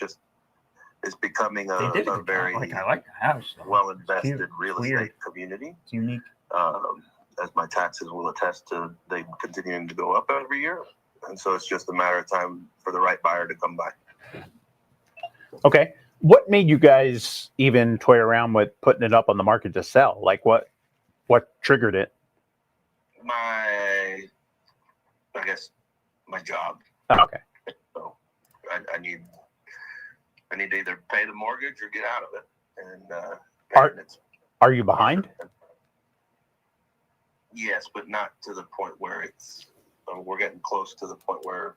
becoming a very I like the house. well-invested real estate community. It's unique. As my taxes will attest to, they continuing to go up every year. And so it's just a matter of time for the right buyer to come by. Okay. What made you guys even toy around with putting it up on the market to sell? Like, what triggered it? My job. Oh, okay. So I need to either pay the mortgage or get out of it. And are you behind? Yes, but not to the point where we're getting close to the point where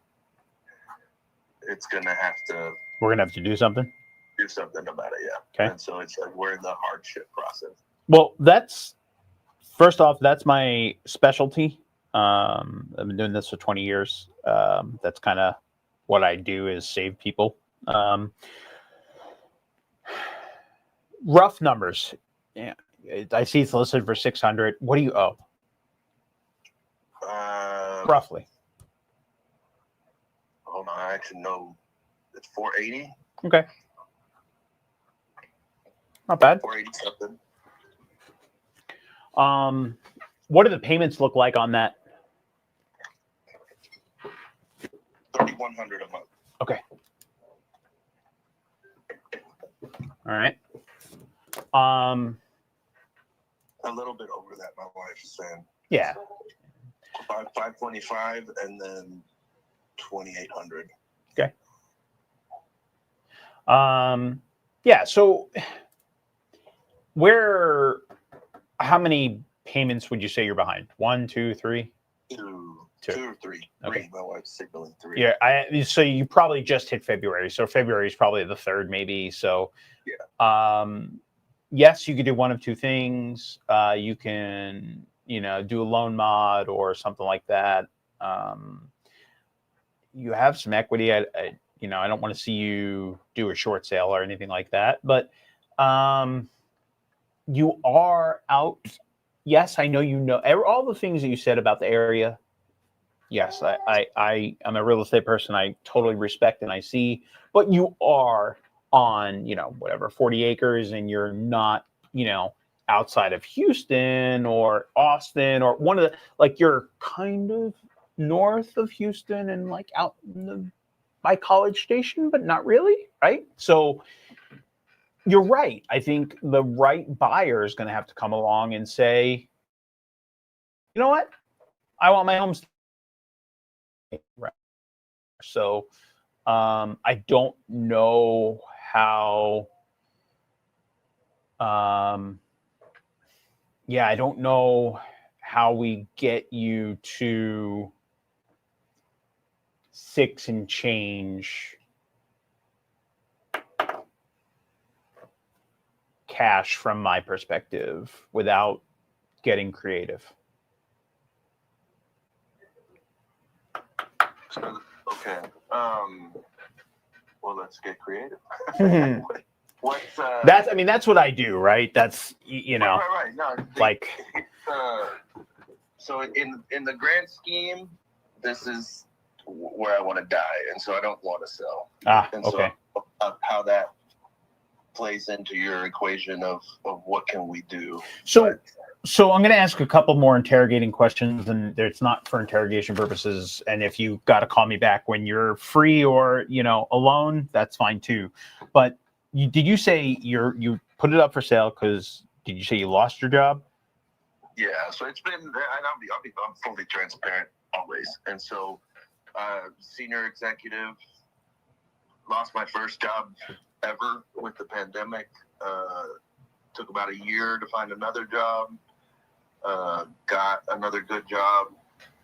it's gonna have to. We're gonna have to do something. Do something about it, yeah. Okay. And so it's like we're in the hardship process. Well, first off, that's my specialty. I've been doing this for 20 years. That's kind of what I do, is save people. Rough numbers. Yeah, I see it's listed for 600. What do you owe? Roughly. Hold on, I actually know it's 480. Okay. Not bad. 480 something. What do the payments look like on that? $3,100 a month. Okay. All right. A little bit over that, my wife's saying. Yeah. 525 and then 2,800. Okay. Yeah. So, how many payments would you say you're behind? 1, 2, 3? Two or three. Okay. My wife's signaling 3. Yeah. So you probably just hit February. So February is probably the 3rd, maybe. So, yeah. Yes, you could do one of two things. You can, do a loan mod or something like that. You have some equity. I don't want to see you do a short sale or anything like that, but you are out. Yes, I know all the things that you said about the area. Yes, I'm a real estate person. I totally respect and I see, but you are on, 40 acres, and you're not, outside of Houston or Austin or one of the, you're kind of north of Houston and out in the by College Station, but not really, right? So you're right. I think the right buyer is going to have to come along and say, you know what? I want my home. Right. So I don't know how. Yeah, I don't know how we get you to 6 and change cash from my perspective without getting creative. Okay. Well, let's get creative. What's That's what I do, right? That's right. No, like so in the grand scheme, this is where I want to die, and so I don't want to sell. And okay. So how that plays into your equation of what can we do? So I'm going to ask a couple more interrogating questions, and it's not for interrogation purposes. And if you got to call me back when you're free or alone, that's fine too. But did you say you put it up for sale because did you say you lost your job? Yeah. So it's been, and I'm fully transparent always. And so, senior executive, lost my first job ever with the pandemic. Took about a year to find another job. Got another good job,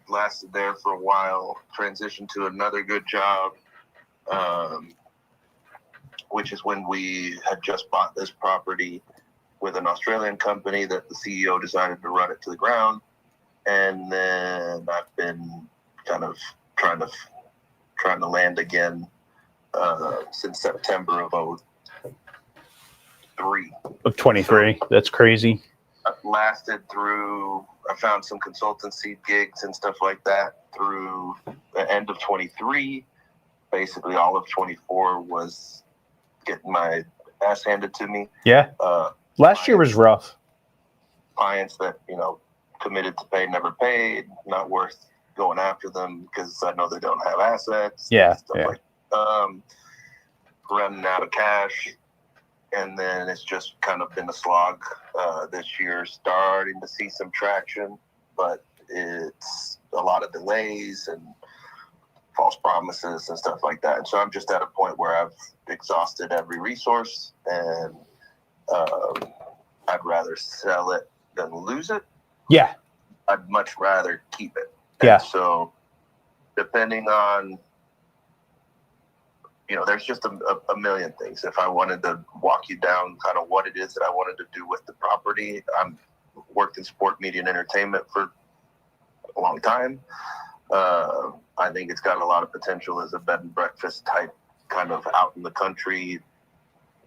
lasted there for a while, transitioned to another good job, which is when we had just bought this property with an Australian company that the CEO decided to run it to the ground. And then I've been kind of trying to land again since September of 03. Of 23. That's crazy. I've lasted through, I found some consultancy gigs and stuff like that through the end of 23. Basically, all of 24 was getting my ass handed to me. Yeah. Last year was rough. Clients that, committed to pay, never paid, not worth going after them because I know they don't have assets. Yeah. Like, running out of cash. And then it's just kind of been a slog this year, starting to see some traction, but it's a lot of delays and false promises and stuff like that. And so I'm just at a point where I've exhausted every resource, and I'd rather sell it than lose it. Yeah. I'd much rather keep it. Yeah. And so depending on, there's just a million things. If I wanted to walk you down kind of what it is that I wanted to do with the property, I'm worked in sport, media, and entertainment for a long time. I think it's got a lot of potential as a bed and breakfast type, kind of out in the country,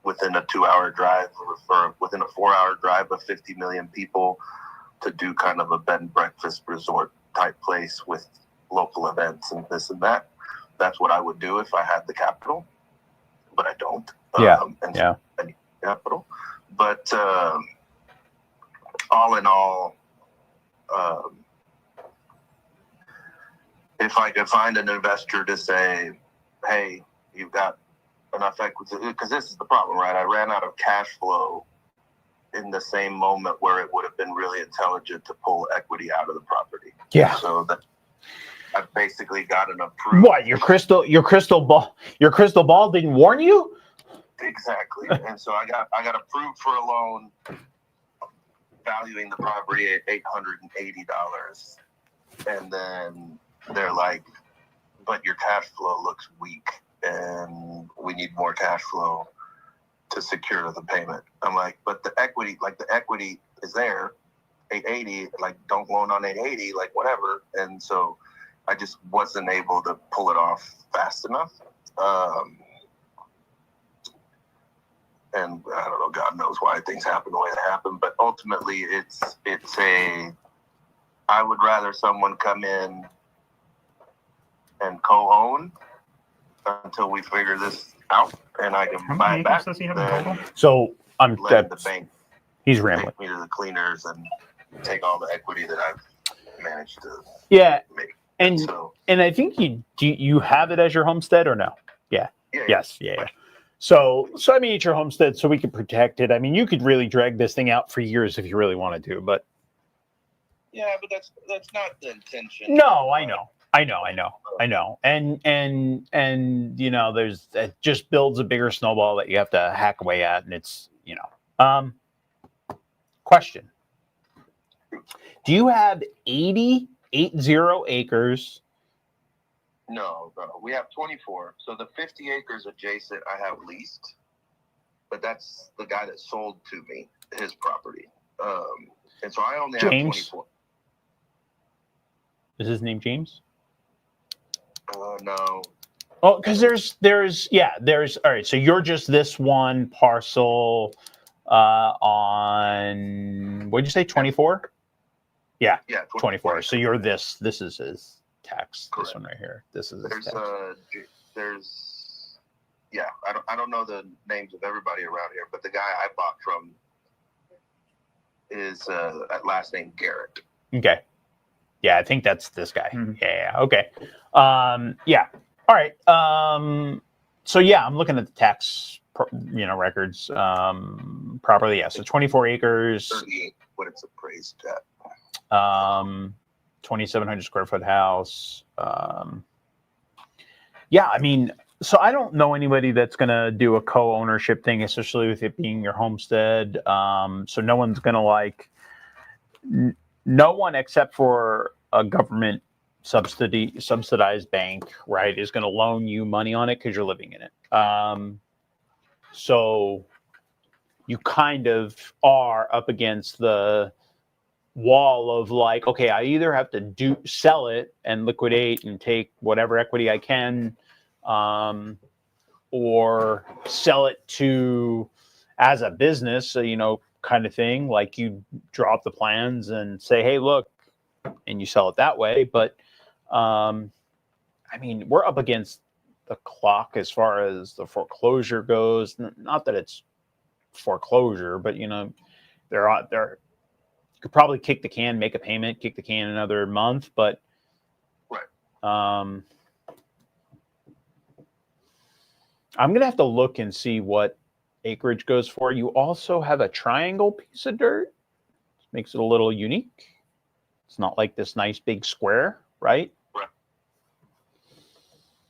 within a 2-hour drive or within a 4-hour drive of 50 million people, to do kind of a bed and breakfast resort type place with local events and this and that. That's what I would do if I had the capital, but I don't. Yeah. So I need capital. But all in all, if I could find an investor to say, hey, you've got enough equity, because this is the problem, right? I ran out of cash flow in the same moment where it would have been really intelligent to pull equity out of the property. Yeah. So that I've basically got an approved. What, your crystal ball didn't warn you? Exactly. And so I got approved for a loan valuing the property at $880. And then they're like, but your cash flow looks weak and we need more cash flow to secure the payment. I'm like, but the equity is there, 880, like don't loan on 880, like whatever. And so I just wasn't able to pull it off fast enough. And I don't know, God knows why things happen the way they happen, but ultimately I would rather someone come in and co-own until we figure this out and I can buy it back. So I'm let the bank he's rambling. take me to the cleaners and take all the equity that I've managed to Yeah. make. And So and I think you have it as your homestead or no? Yeah. Yeah. Yes. Yeah. So I mean, it's your homestead, so we can protect it. I mean, you could really drag this thing out for years if you really wanted to, but Yeah, but that's not the intention. no, I know. And you know, it just builds a bigger snowball that you have to hack away at, and it's, you know. Question. Do you have 80 acres? No, we have 24. So the 50 acres adjacent I have leased, but that's the guy that sold to me his property. And so I only have 24. Is his name James? No. Oh, because there's all right. So you're just this one parcel on, what'd you say, 24? Yeah, 24. So you're this is his tax. Correct. This one right here. This is his There's tax. I don't know the names of everybody around here, but the guy I bought from is last name Garrett. Okay. Yeah, I think that's this guy. Mhm. Yeah. Okay. Yeah. All right. So yeah, I'm looking at the tax, records properly. Yeah. So 24 acres. 38. What it's appraised at. 2,700 square foot house. Yeah. I mean, so I don't know anybody that's gonna do a co-ownership thing, especially with it being your homestead. So no one's gonna no one except for a government subsidized bank, right, is going to loan you money on it because you're living in it. So you kind of are up against the wall of okay, I either have to sell it and liquidate and take whatever equity I can, or sell it to as a business, kind of thing. Like you draw up the plans and say, hey, look, and you sell it that way. But I mean, we're up against the clock as far as the foreclosure goes. Not that it's foreclosure, but they're you could probably kick the can, make a payment, kick the can another month. But right. I'm gonna have to look and see what acreage goes for. You also have a triangle piece of dirt. Makes it a little unique. It's not like this nice big square, right? Right.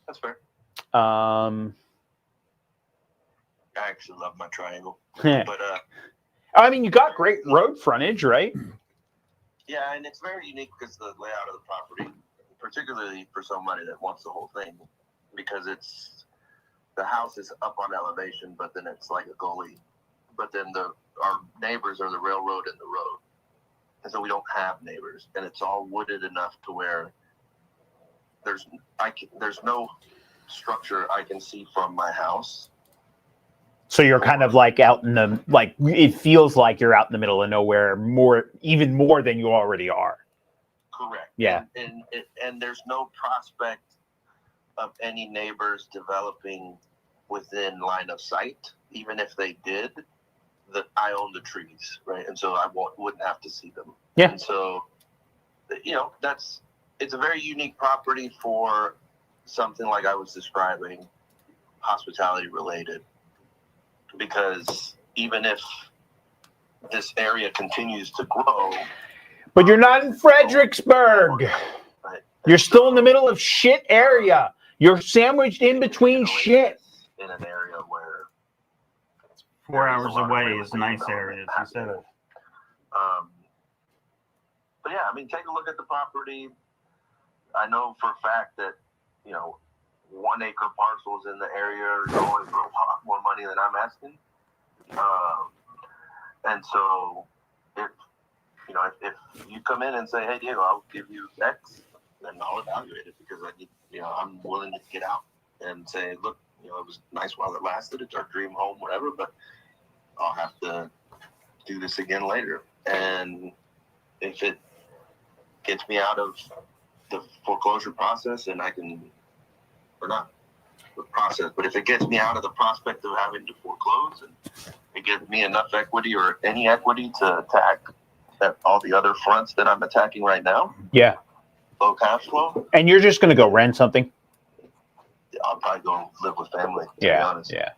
That's fair. I actually love my triangle. But I mean, you got great road frontage, right? Yeah, and it's very unique because the layout of the property, particularly for somebody that wants the whole thing, because the house is up on elevation, but then it's like a gully. But then our neighbors are the railroad and the road. And so we don't have neighbors. And it's all wooded enough to where there's no structure I can see from my house. So you're kind of out in the, it feels like you're out in the middle of nowhere even more than you already are. Correct. Yeah. And there's no prospect of any neighbors developing within line of sight. Even if they did, I own the trees, right? And so I wouldn't have to see them. Yeah. And so, it's a very unique property for something like I was describing, hospitality related, because even if this area continues to grow. But you're not in Fredericksburg. Right. You're still in the middle of shit area. You're sandwiched in between shit. In an area where 4 hours away is a nice area. Instead of. But yeah, I mean, take a look at the property. I know for a fact that 1 acre parcels in the area are going for a lot more money than I'm asking. And so if you come in and say, hey, Diego, I'll give you X, then I'll evaluate it because I'm willing to get out and say, look, it was nice while it lasted. It's our dream home, whatever, but I'll have to do this again later. And if it gets me out of the foreclosure process and I can, or not the process, but if it gets me out of the prospect of having to foreclose and it gives me enough equity or any equity to attack at all the other fronts that I'm attacking right now. Yeah. low cash flow. And you're just going to go rent something? I'll probably go live with family, to be Yeah, honest. yeah.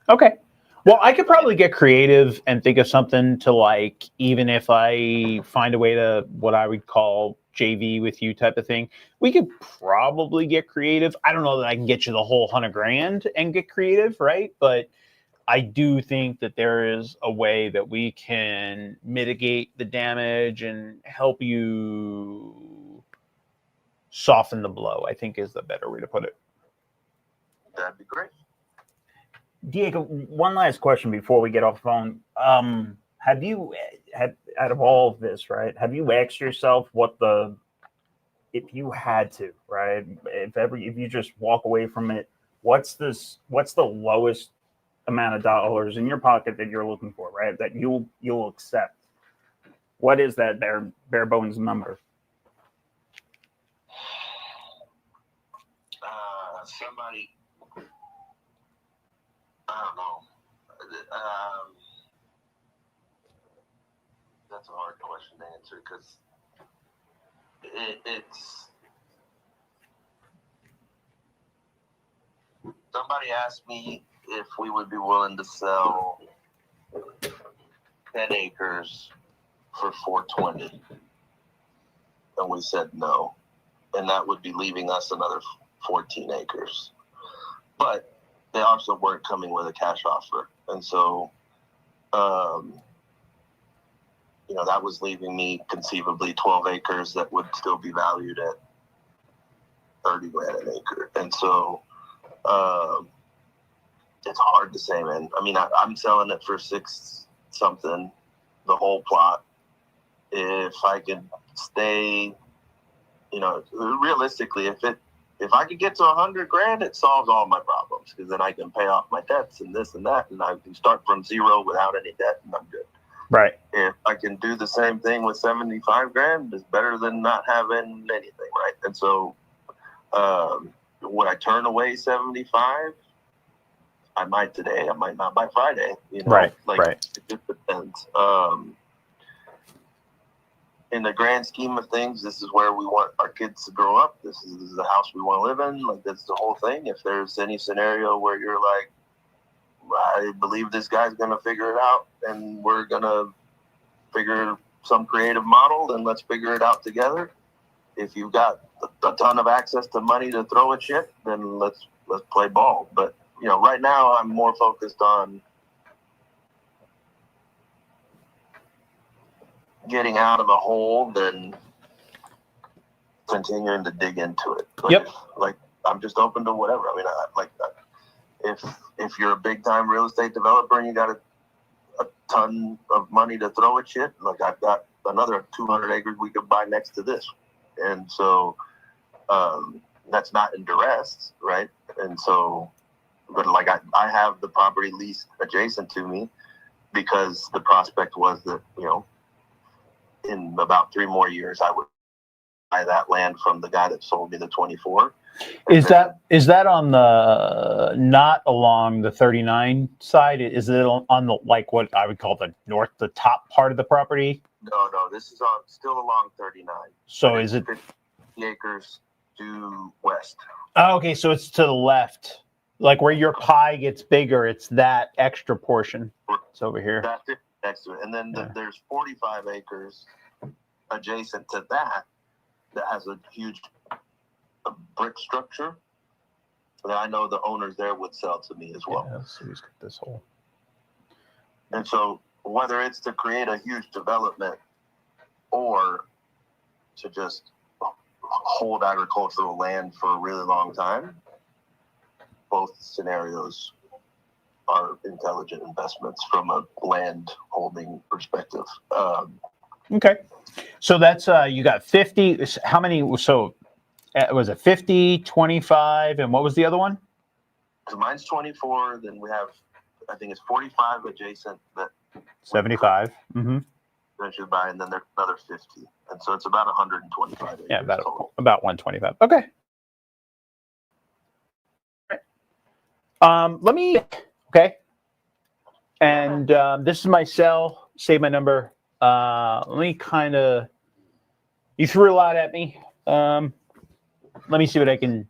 Okay. Well, I could probably get creative and think of something to like, even if I find a way to what I would call JV with you type of thing, we could probably get creative. I don't know that I can get you the whole $100,000 and get creative, right? But I do think that there is a way that we can mitigate the damage and help you soften the blow, I think is the better way to put it. That'd be great. Diego, one last question before we get off the phone. Have you, out of all of this, right, have you asked yourself if you had to, right, if you just walk away from it, what's the lowest amount of dollars in your pocket that you're looking for, right, that you'll accept? What is that bare bones number? Somebody, I don't know. That's a hard question to answer because it's. Somebody asked me if we would be willing to sell 10 acres for $420, and we said no, and that would be leaving us another 14 acres. But they also weren't coming with a cash offer. And so, that was leaving me conceivably 12 acres that would still be valued at $30,000 an acre. And so, it's hard to say, man. I mean, I'm selling it for $6 something, the whole plot. If I could stay, realistically, if I could get to $100,000, it solves all my problems because then I can pay off my debts and this and that, and I can start from zero without any debt, and I'm good. Right. If I can do the same thing with $75,000, it's better than not having anything, right? And so, would I turn away 75? I might today. I might not by Friday. Right. It just depends. In the grand scheme of things, this is where we want our kids to grow up. This is the house we want to live in. Like, that's the whole thing. If there's any scenario where you're like, I believe this guy's going to figure it out and we're going to figure some creative model, then let's figure it out together. If you've got a ton of access to money to throw at shit, then let's play ball. But, right now I'm more focused on getting out of the hole than continuing to dig into it. Yep. I'm just open to whatever. I mean, if you're a big time real estate developer and you got a ton of money to throw at shit, like I've got another 200 acres we could buy next to this. And so, that's not in duress, right? And so, but like I have the property leased adjacent to me because the prospect was that, in about 3 more years, I would buy that land from the guy that sold me the 24. Is that on the, not along the 39 side? Is it on the, like what I would call the top part of the property? No, this is still along 39. So is it 50 acres due west? Oh, okay, so it's to the left, like where your pie gets bigger. It's that extra portion. It's over here. That's it, next to it, and then there's 45 acres adjacent to that has a huge brick structure that I know the owners there would sell to me as well. Yeah, so he's got this whole. And so whether it's to create a huge development or to just hold agricultural land for a really long time, both scenarios are intelligent investments from a land holding perspective. Okay. So that's, you got 50, how many, so was it 50, 25, and what was the other one? So mine's 24, then we have, I think it's 45 adjacent that 75. Mm-hmm. Eventually buy, and then there's another 50. And so it's about 125 acres. Yeah, about total. 125. Okay. Okay. And this is my cell. Save my number. Let me you threw a lot at me. Let me see what I can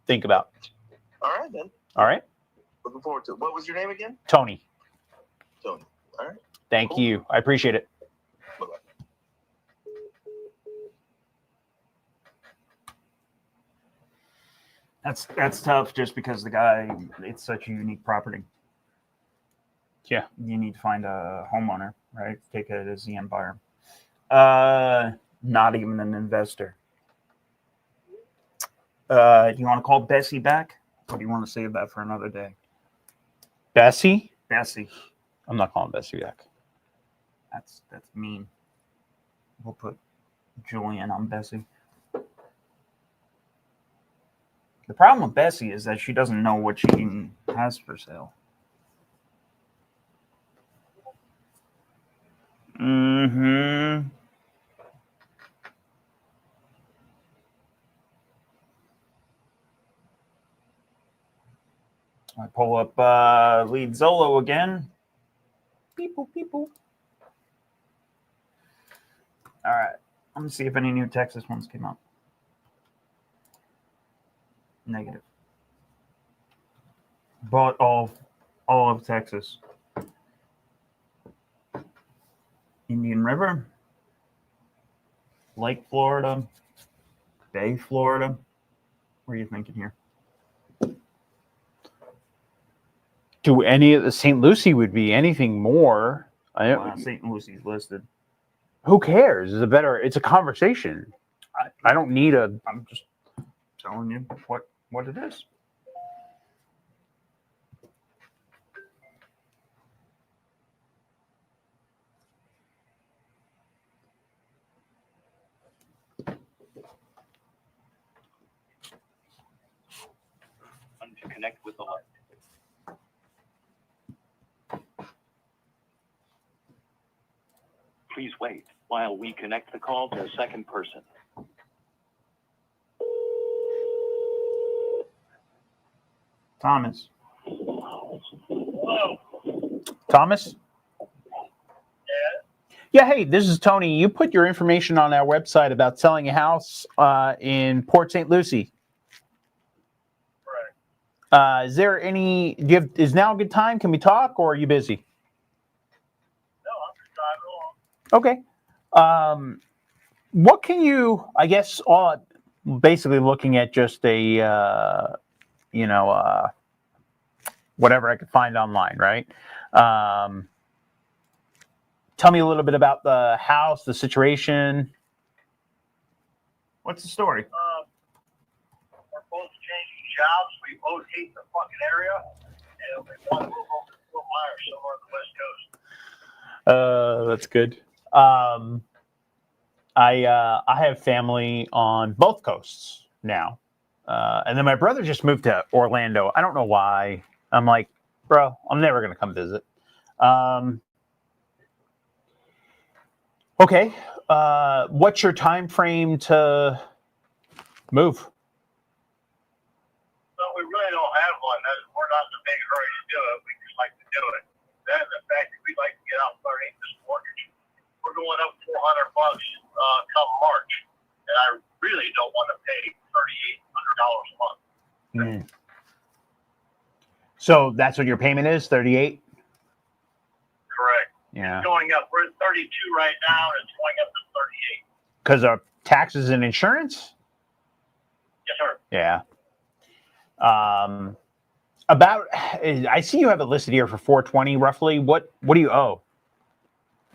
think about. All right, then. All right. Looking forward to it. What was your name again? Tony. Tony. All right. Thank Cool. you. I appreciate it. Bye-bye. That's tough just because the guy, it's such a unique property. Yeah. You need to find a homeowner, right? Take it as the end buyer. Not even an investor. You want to call Bessie back? Or do you want to save that for another day? Bessie? Bessie. I'm not calling Bessie back. That's mean. We'll put Julian on Bessie. The problem with Bessie is that she doesn't know what she has for sale. Mm-hmm. I pull up LeadZolo again. People. All right. Let me see if any new Texas ones came out. Negative. Bought all of Texas. Indian River. Lake Florida. Bay, Florida. What are you thinking here? Do any of the St. Lucie would be anything more? St. Lucie's listed. Who cares? It's a conversation. I don't need a. I'm just telling you what it is. To connect with the light. Please wait while we connect the call to a second person. Thomas. Hello. Thomas? Yeah, hey, this is Tony. You put your information on our website about selling a house in Port St. Lucie. Is there any? Is now a good time? Can we talk, or are you busy? No, I'm just driving along. Okay. What can you? I guess basically looking at just a whatever I could find online, right? Tell me a little bit about the house, the situation. What's the story? We're both changing jobs. We both hate the fucking area, and we want to move over to Fort Myers, somewhere on the West Coast. That's good. I have family on both coasts now, and then my brother just moved to Orlando. I don't know why. I'm like, bro, I'm never gonna come visit. Okay. What's your time frame to move? Well, we really don't have one. We're not in a big hurry to do it. We just like to do it. Then the fact that we'd like to get out and start eating this mortgage. We're going up $400 come March, and I really don't want to pay $3,800 a month. So that's what your payment is, $38? Correct. Yeah. It's going up. We're at 32 right now, and it's going up to 38. Because of taxes and insurance? Yes, sir. Yeah. I see you have it listed here for $420 roughly. What do you owe?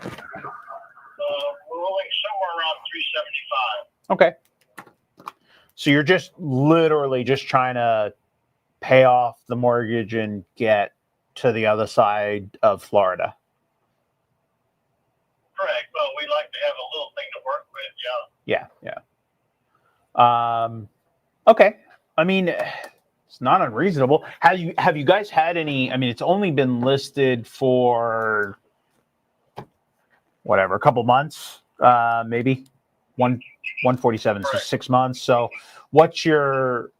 We're owing somewhere around $375. Okay. So you're just literally just trying to pay off the mortgage and get to the other side of Florida. Correct. Well, we'd like to have a little thing to work with, yeah. Yeah. Okay. I mean, it's not unreasonable. Have you guys had any? I mean, it's only been listed for whatever, a couple months, maybe 147, so 6 months. So, what's the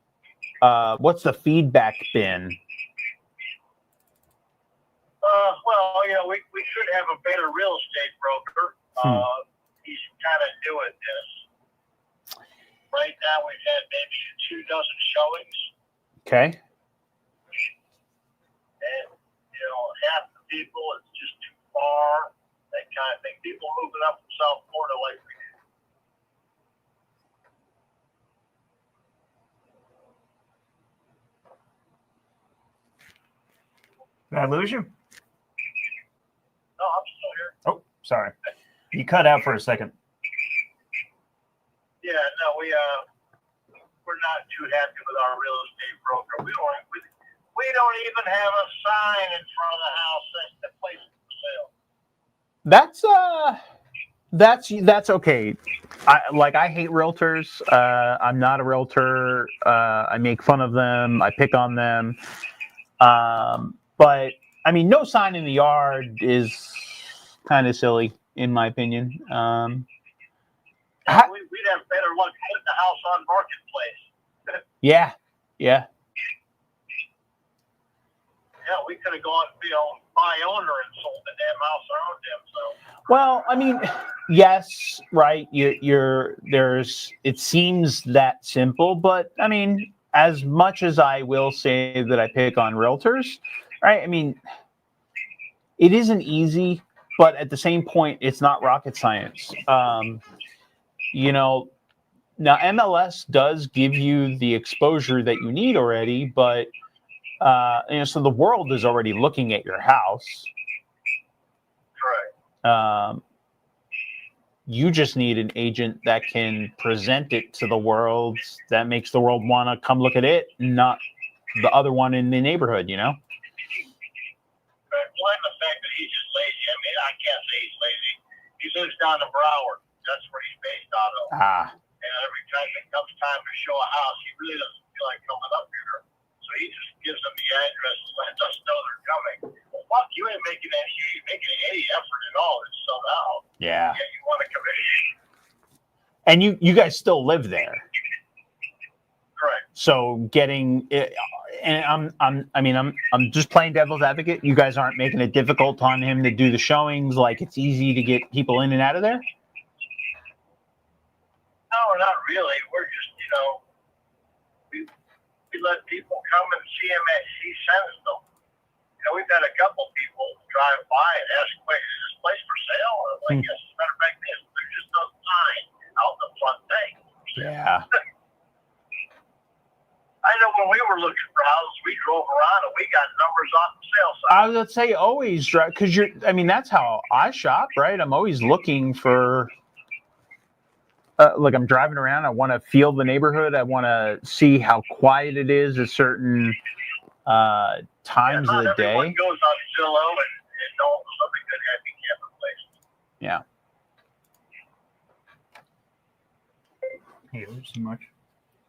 feedback been? Well, we should have a better real estate broker. He's kind of doing this. right now we've had maybe 2 dozen showings, Okay. and half the people it's just too far, that kind of thing. People moving up from South Florida like we do. Did I lose you? No, I'm still here. Oh, sorry. You cut out for a second. Yeah, no, we're not too happy with our real estate broker. We don't even have a sign in front of the house saying the place is for sale. That's okay. I hate realtors. I'm not a realtor. I make fun of them. I pick on them. But I mean, no sign in the yard is kind of silly, in my opinion. We'd have better luck putting the house on marketplace. Yeah. Yeah, we could have gone, buy owner and sold the damn house our own damn self. Well, I mean, yes, right. It seems that simple, but I mean, as much as I will say that I pick on realtors, right? I mean, it isn't easy, but at the same point, it's not rocket science. Now MLS does give you the exposure that you need already, but so the world is already looking at your house. Correct. You just need an agent that can present it to the world, that makes the world want to come look at it, not the other one in the neighborhood, Right. Well, and the fact that he's just lazy. I mean, I can't say he's lazy. He lives down in Broward. That's where he's based out of. And every time it comes time to show a house, he really doesn't feel like coming up here. So he just gives them the address and lets us know they're coming. Well, fuck, you ain't making any effort at all to sell the house. Yeah. Yeah, you want a commission. And you guys still live there. Correct. So getting it, and I'm just playing devil's advocate. You guys aren't making it difficult on him to do the showings. Like, it's easy to get people in and out of there. No, not really. We're just, we let people come and see him as he sends them. We've had a couple people drive by and ask, "Wait, is this place for sale?" And I'm like, "Yes, as a matter of fact, there's just no sign out the front thing." Yeah. I know when we were looking for houses, we drove around and we got numbers off the sale sign. I would say always drive, because that's how I shop, right? I'm always looking for. I'm driving around. I want to feel the neighborhood. I want to see how quiet it is at certain times of the day. Everyone goes on Zillow and knows something good happy camping place. Yeah. Hey, so much.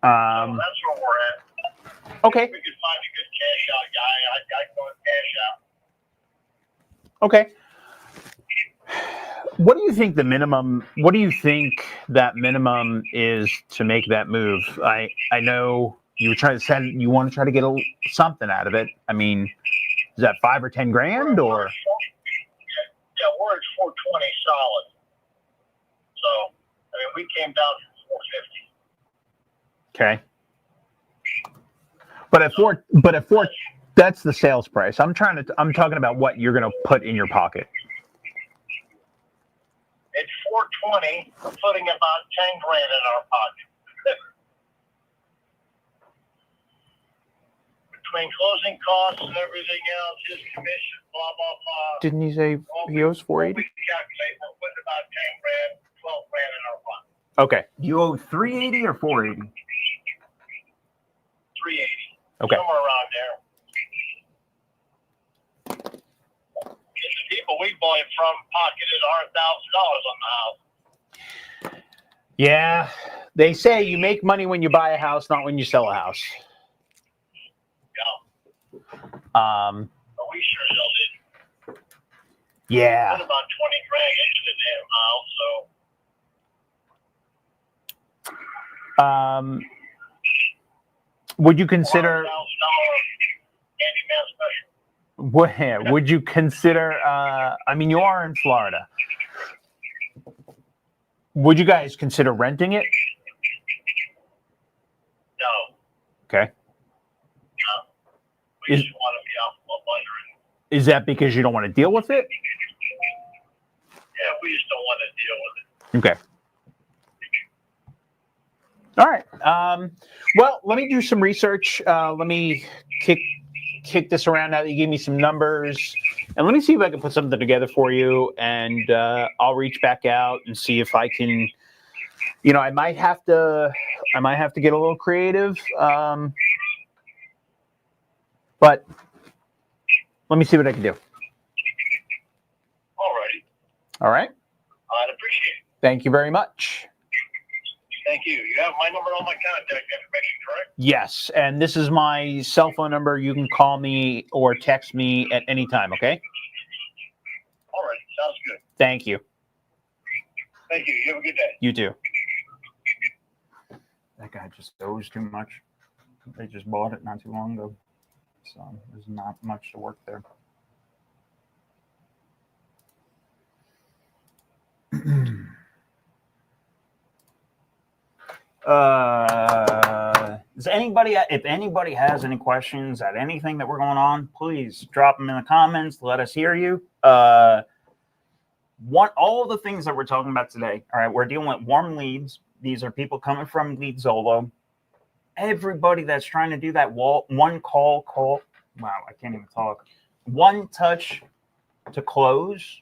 So that's where we're at. Okay. If we could find a good cash out guy, I'd go and cash out. Okay. What do you think that minimum is to make that move? I know you were trying to say you want to try to get something out of it. I mean, is that $5 or $10 grand or? Yeah, we're at 420 solid. So, I mean, we came down from 450. Okay. But at four, that's the sales price. I'm talking about what you're going to put in your pocket. At 420, we're putting about 10 grand in our pocket. Between closing costs and everything else, his commission, blah, blah, blah. Didn't he say he owes 480? We calculate we're putting about 10 grand, 12 grand in our pocket. Okay. You owe 380 or 480? 380. Okay. Somewhere around there. The people we bought it from pocketed $100,000 on the house. Yeah. They say you make money when you buy a house, not when you sell a house. Yeah. But we sure still did. Yeah. Put about 20 grand into the damn house, so. Would you consider? $100,000 handyman special. Would you consider? I mean, you are in Florida. Would you guys consider renting it? Okay. We just want to be out from under it. Is that because you don't want to deal with it? Yeah, we just don't want to deal with it. Okay. All right. Well, let me do some research. Let me kick this around now that you gave me some numbers, and let me see if I can put something together for you. And I'll reach back out and see if I can. You know, I might have to get a little creative. But let me see what I can do. Alrighty. All right. I'd appreciate it. Thank you very much. Thank you. You have my number on my contact information, correct? Yes, and this is my cell phone number. You can call me or text me at any time, okay? Alrighty. Sounds good. Thank you. Thank you. You have a good day. You too. That guy just owes too much. They just bought it not too long ago. So there's not much to work there. Does anybody, if anybody has any questions at anything that we're going on, please drop them in the comments. Let us hear you. All the things that we're talking about today. All right, we're dealing with warm leads. These are people coming from LeadZolo. Everybody that's trying to do that one call. Wow, I can't even talk. One touch to close.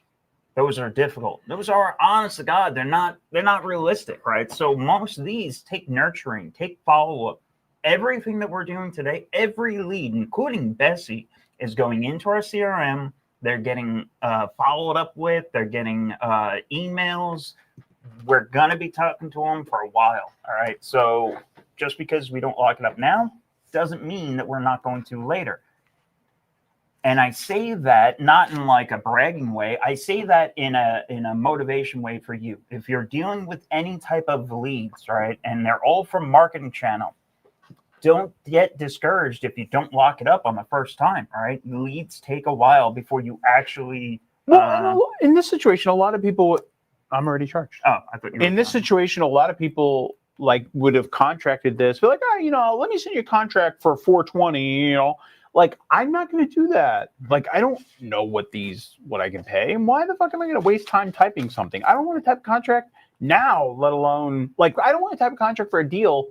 Those are difficult. Those are, honest to God, they're not realistic, right? So most of these take nurturing, take follow-up. Everything that we're doing today, every lead, including Bessie, is going into our CRM. They're getting followed up with. They're getting emails. We're going to be talking to them for a while, all right? So just because we don't lock it up now doesn't mean that we're not going to later. And I say that not in like a bragging way. I say that in a motivation way for you. If you're dealing with any type of leads, right, and they're all from marketing channel, don't get discouraged if you don't lock it up on the first time, all right? Leads take a while before you actually... Well, in this situation, a lot of people... I'm already charged. Oh, I thought you were... In this situation, a lot of people like would have contracted this. Be like, let me send you a contract for $420, Like, I'm not going to do that. Like, I don't know what I can pay. And why the fuck am I going to waste time typing something? I don't want to type a contract now, let alone, like, I don't want to type a contract for a deal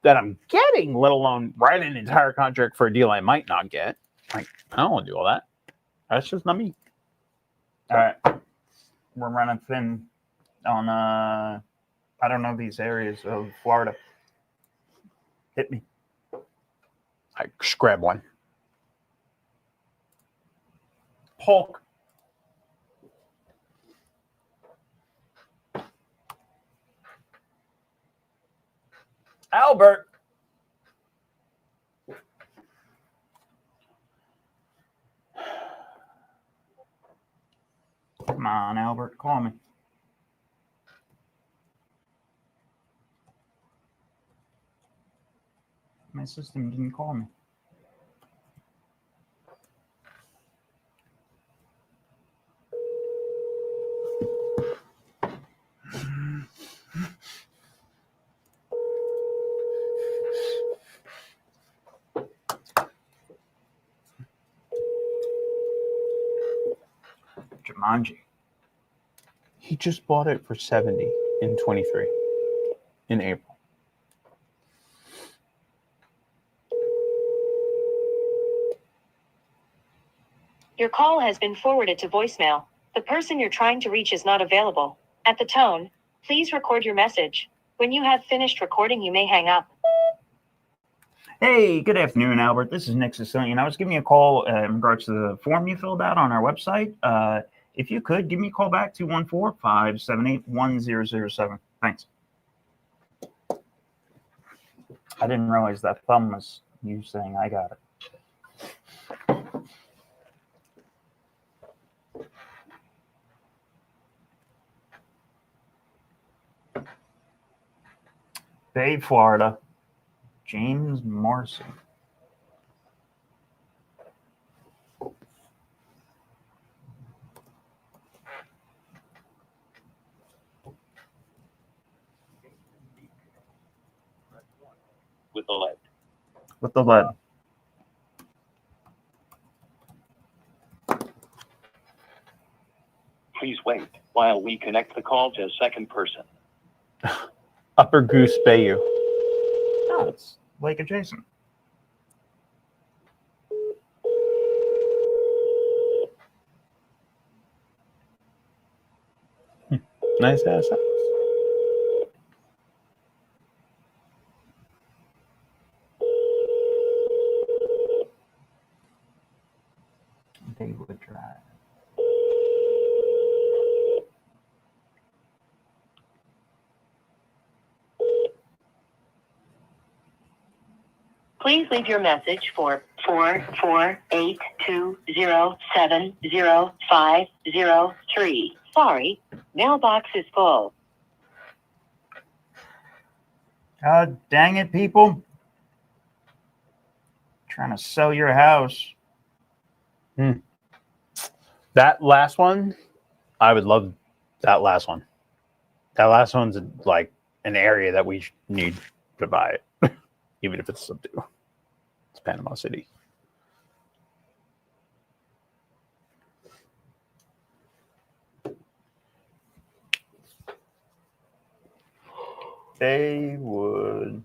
that I'm getting, let alone write an entire contract for a deal I might not get. Like, I don't want to do all that. That's just not me. All right. We're running thin on, I don't know these areas of Florida. Hit me. I just grab one. Hulk. Albert. Come on, Albert, call me. My system didn't call me. Jumanji. He just bought it for $70 in 23 in April. Your call has been forwarded to voicemail. The person you're trying to reach is not available. At the tone, please record your message. When you have finished recording, you may hang up. Hey, good afternoon, Albert. This is Nick Sicilian. I was giving you a call in regards to the form you filled out on our website. If you could, give me a call back, 214-578-1007. Thanks. I didn't realize that thumb was you saying I got it. Bay, Florida. James Morrison. With the light. with the lead. Please wait while we connect the call to a second person. Upper Goose Bayou. No, it's lake adjacent. Nice ass house. Daywood Drive. Please leave your message for 44820705003. Sorry, mailbox is full. God dang it, people. Trying to sell your house. That last one, I would love that last one. That last one's like an area that we need to buy it, even if it's subdue. It's Panama City. They would.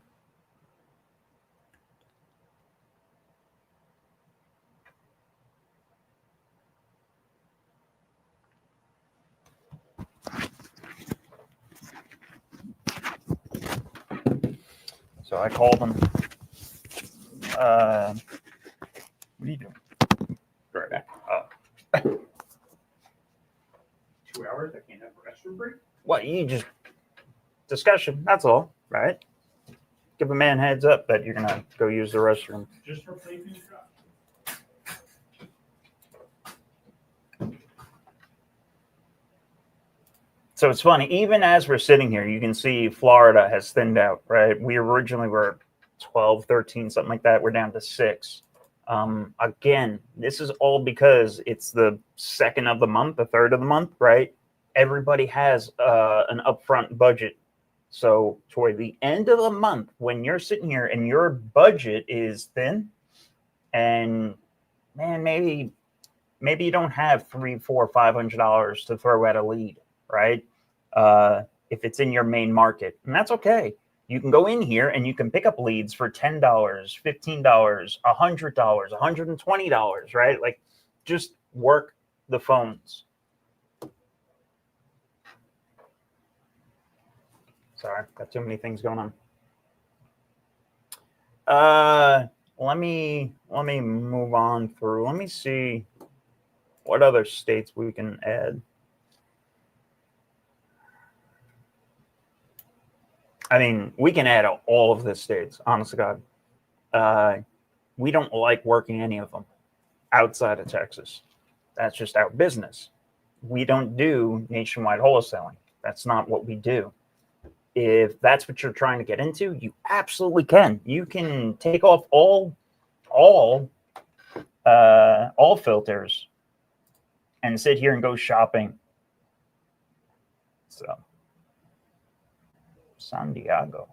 So I called them. What are you doing? Right back. 2 hours? I can't have a restroom break? What, you just discussion, that's all, right? Give a man heads up that you're gonna go use the restroom. Just for playthrough shop. So it's funny, even as we're sitting here, you can see Florida has thinned out, right? We originally were 12, 13, something like that. We're down to 6. Again, this is all because it's the second of the month, the third of the month, right? Everybody has an upfront budget. So toward the end of the month, when you're sitting here and your budget is thin, and man, maybe you don't have $300, $400, $500 to throw at a lead, right? If it's in your main market, and that's okay. You can go in here and you can pick up leads for $10, $15, $100, $120, right? Like, just work the phones. Sorry, got too many things going on. Let me move on through. Let me see what other states we can add. I mean, we can add all of the states, honest to God. We don't like working any of them outside of Texas. That's just our business. We don't do nationwide wholesaling. That's not what we do. If that's what you're trying to get into, you absolutely can. You can take off all filters and sit here and go shopping. So, San Diego.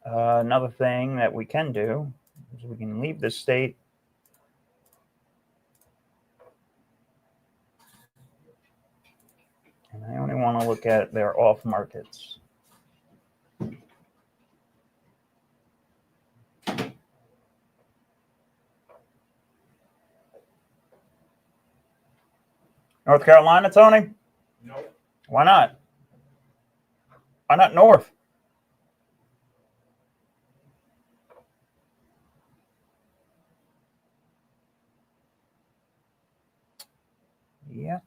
Another thing that we can do is we can leave the state. And I only want to look at their off markets. North Carolina, Tony? No. Why not? Why not North? Yeah.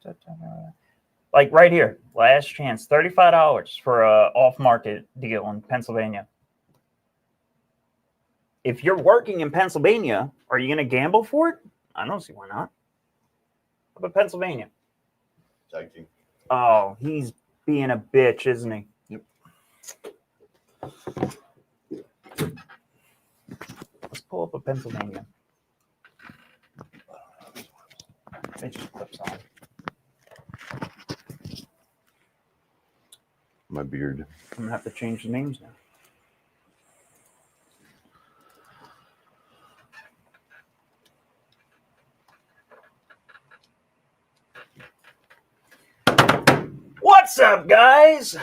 Like right here, last chance, $35 for a off-market deal in Pennsylvania. If you're working in Pennsylvania, are you going to gamble for it? I don't see why not. How about Pennsylvania? Tag team. Oh, he's being a bitch, isn't he? Yep. Let's pull up a Pennsylvania. It just clips on. My beard. I'm going to have to change the names now. What's up, guys?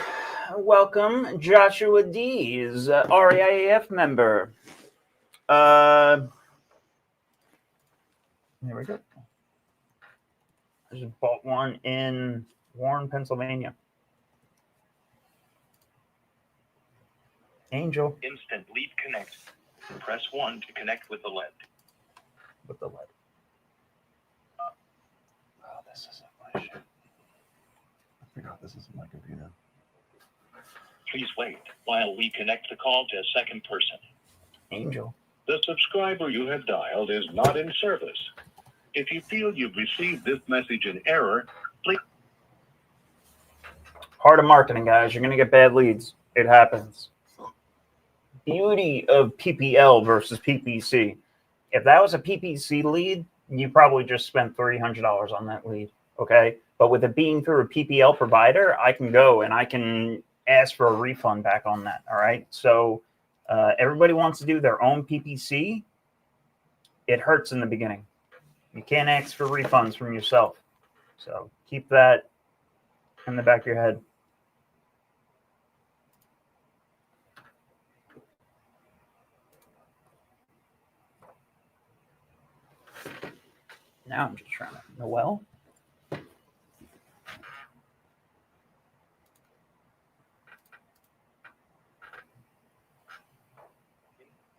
Welcome, Joshua D's reiAF member. There we go. I just bought one in Warren, Pennsylvania. Angel. Instant lead connect. Press 1 to connect with the lead. With the lead. Oh, this isn't my shit. I forgot this isn't my computer. Please wait while we connect the call to a second person. Angel. The subscriber you have dialed is not in service. If you feel you've received this message in error, please. Part of marketing, guys. You're going to get bad leads. It happens. Beauty of PPL versus PPC. If that was a PPC lead, you probably just spent $300 on that lead. Okay. But with it being through a PPL provider, I can go and I can ask for a refund back on that. All right. So everybody wants to do their own PPC. It hurts in the beginning. You can't ask for refunds from yourself. So keep that in the back of your head. Now I'm just trying to Noel.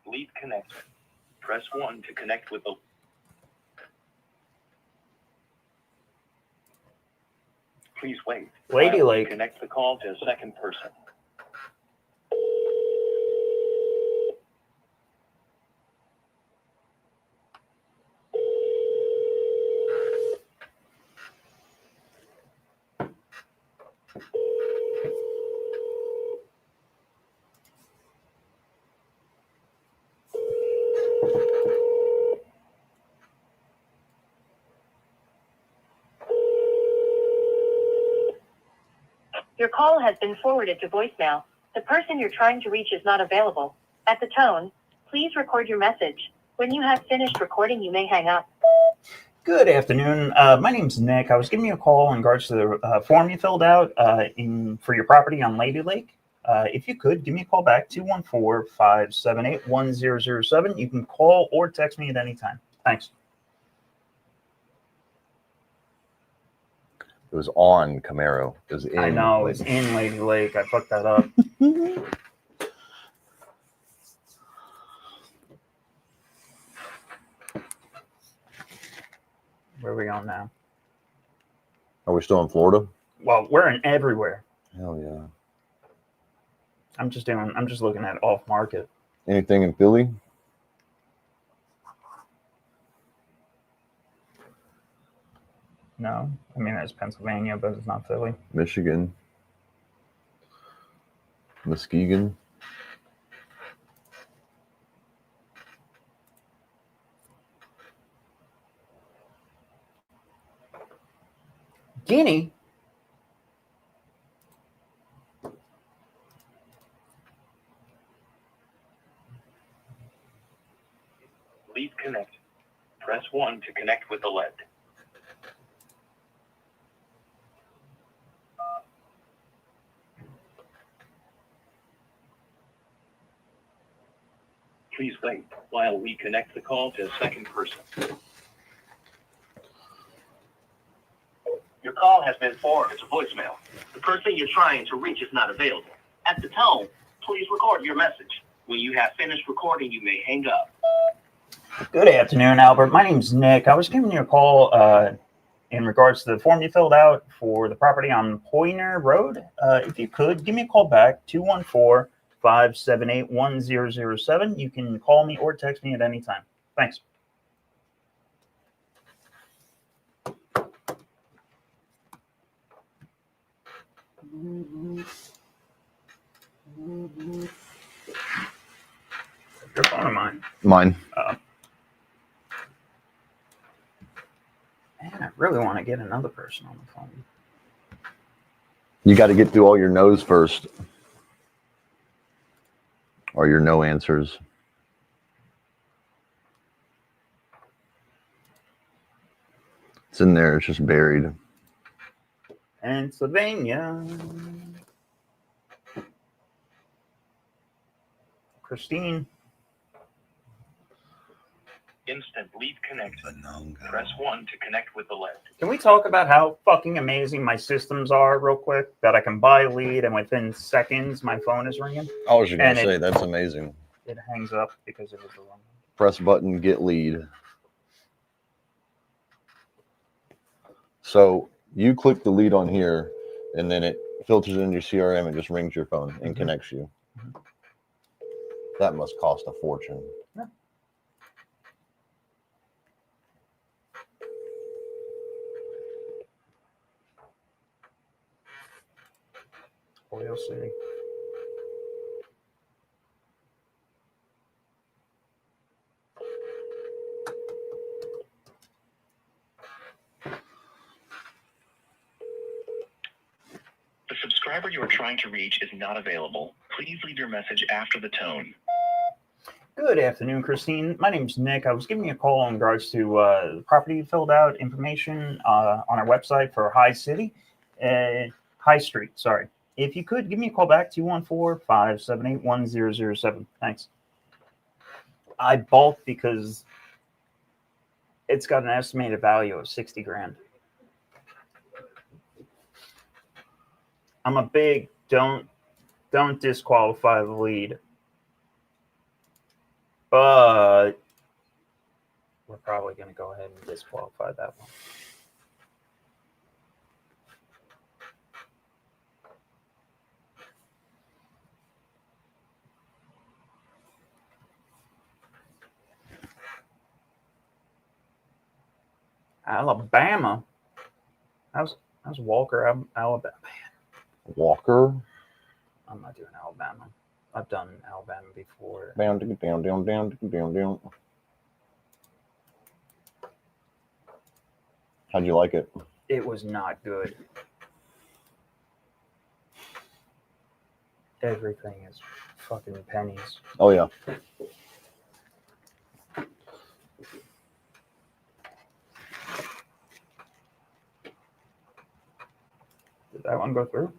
Lead connect. Press 1 to connect with the. Please wait. Lady while we Lake. Connect the call to a second person. Your call has been forwarded to voicemail. The person you're trying to reach is not available. At the tone, please record your message. When you have finished recording, you may hang up. Good afternoon. My name's Nick. I was giving you a call in regards to the form you filled out for your property on Lady Lake. If you could, give me a call back, 214-578-1007. You can call or text me at any time. Thanks. It was on Camaro. It was in. I know. It's in Lady Lake. I fucked that up. Where are we going now? Are we still in Florida? Well, we're in everywhere. Hell yeah. I'm just looking at off market. Anything in Philly? No, I mean that's Pennsylvania, but it's not Philly. Michigan. Muskegon. Guinea. Lead connect. Press 1 to connect with the lead. Please wait while we connect the call to a second person. Your call has been forwarded to voicemail. The person you're trying to reach is not available. At the tone, please record your message. When you have finished recording, you may hang up. Good afternoon, Albert. My name's Nick. I was giving you a call in regards to the form you filled out for the property on Pointer Road. If you could, give me a call back, 214-578-1007. You can call me or text me at any time. Thanks. Your phone or mine? Mine. Man, I really want to get another person on the phone. You got to get through all your no's first, or your no answers. It's in there. It's just buried. Pennsylvania. Christine. Instant lead connect. Press 1 to connect with the lead. Can we talk about how fucking amazing my systems are real quick? That I can buy lead and within seconds my phone is ringing. I was going And to say, that's amazing. It hangs up because it was the wrong one. Press button, get lead. So you click the lead on here, and then it filters in your CRM and just rings your phone and connects you. That must cost a fortune. Yeah. Oil City. The subscriber you are trying to reach is not available. Please leave your message after the tone. Good afternoon, Christine. My name's Nick. I was giving you a call in regards to the property you filled out information on our website for High Street. Sorry. If you could, give me a call back, 214-578-1007. Thanks. I bulked because it's got an estimated value of 60 grand. I'm a big don't disqualify the lead. But we're probably going to go ahead and disqualify that one. Alabama. How's Walker, Alabama? Walker? I'm not doing Alabama. I've done Alabama before. Down. How'd you like it? It was not good. Everything is fucking pennies. Oh, yeah. Did that one go through?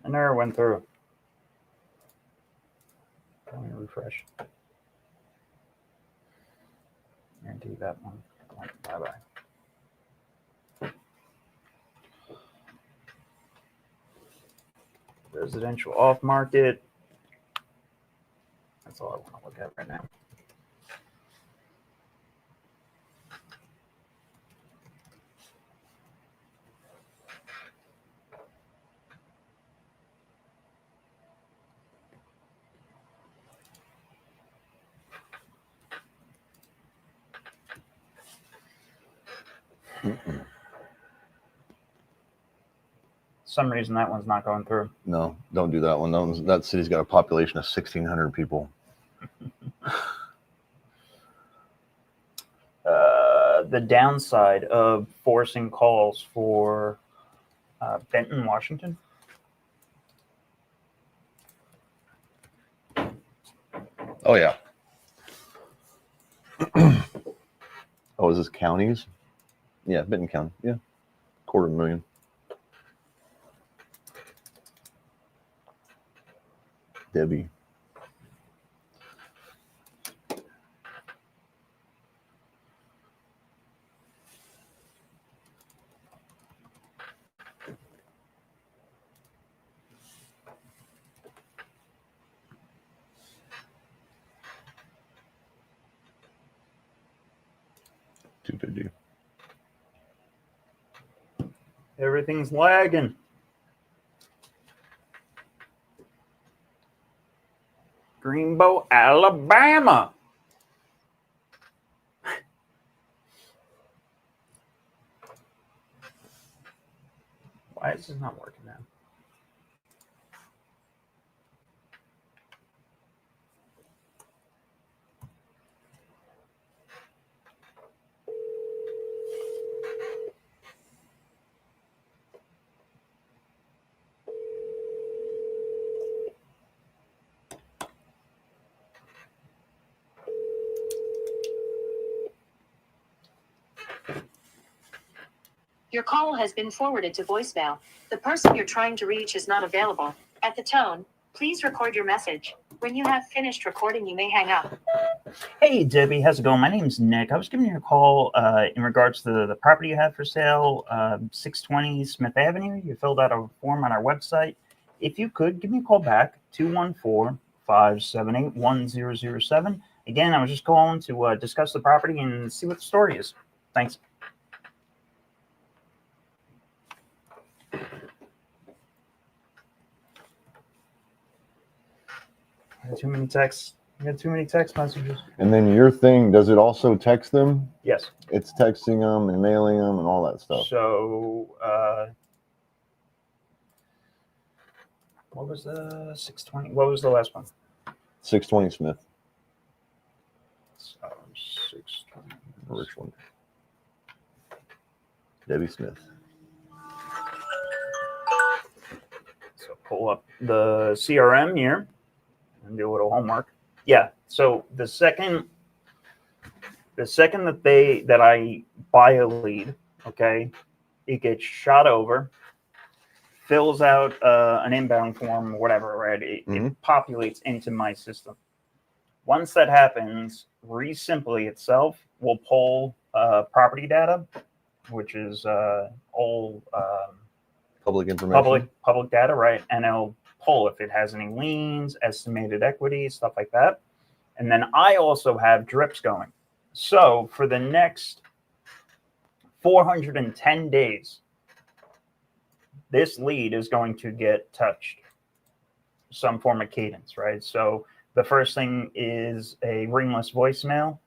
I never went through. Let me refresh. Guarantee that one. Bye-bye. Residential off market. That's all I want to look at right now. Some reason that one's not going through. No, don't do that one. That city's got a population of 1,600 people. The downside of forcing calls for Benton, Washington. Oh, yeah. Oh, is this counties? Yeah, Benton County. Yeah. 250,000. Debbie. $250. Everything's lagging. Greenbow, Alabama. Why is this not working now? Your call has been forwarded to voicemail. The person you're trying to reach is not available. At the tone, please record your message. When you have finished recording, you may hang up. Hey, Debbie, how's it going? My name's Nick. I was giving you a call in regards to the property you have for sale, 620 Smith Avenue. You filled out a form on our website. If you could, give me a call back, 214-578-1007. Again, I was just calling to discuss the property and see what the story is. Thanks. I got too many texts. I got too many text messages. And then your thing, does it also text them? Yes. It's texting them and mailing them and all that stuff. So, what was the 620? What was the last one? 620 Smith. So, 620. Richland. Debbie Smith. So pull up the CRM here and do a little homework. Yeah. So the second that I buy a lead, okay, it gets shot over, fills out an inbound form or whatever, right? It populates into my system. Once that happens, reiSimply itself will pull property data, which is all public information. Public data, right? And it'll pull if it has any liens, estimated equity, stuff like that. And then I also have drips going. So for the next 410 days, this lead is going to get touched, some form of cadence, right? So the first thing is a ringless voicemail,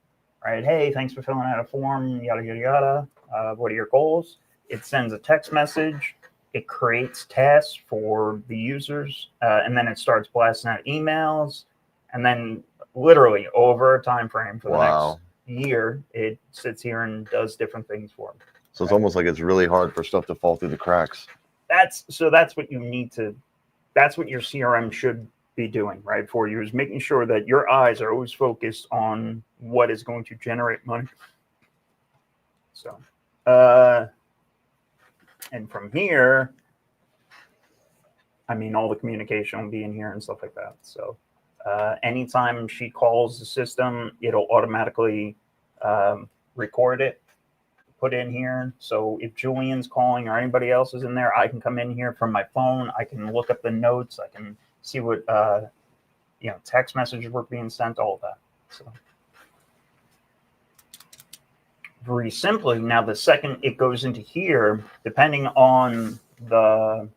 right? Hey, thanks for filling out a form, yada, yada, yada. What are your goals? It sends a text message. It creates tasks for the users, and then it starts blasting out emails. And then literally over a time frame for the next year, it sits here and does different things for them. So it's almost like it's really hard for stuff to fall through the cracks. That's what you need to, that's what your CRM should be doing, right, for you, is making sure that your eyes are always focused on what is going to generate money. So, and from here, I mean, all the communication will be in here and stuff like that. So anytime she calls the system, it'll automatically record it, put in here. So if Julian's calling or anybody else is in there, I can come in here from my phone. I can look up the notes. I can see what, text messages were being sent, all of that. So reiSimply, now the second it goes into here, depending on the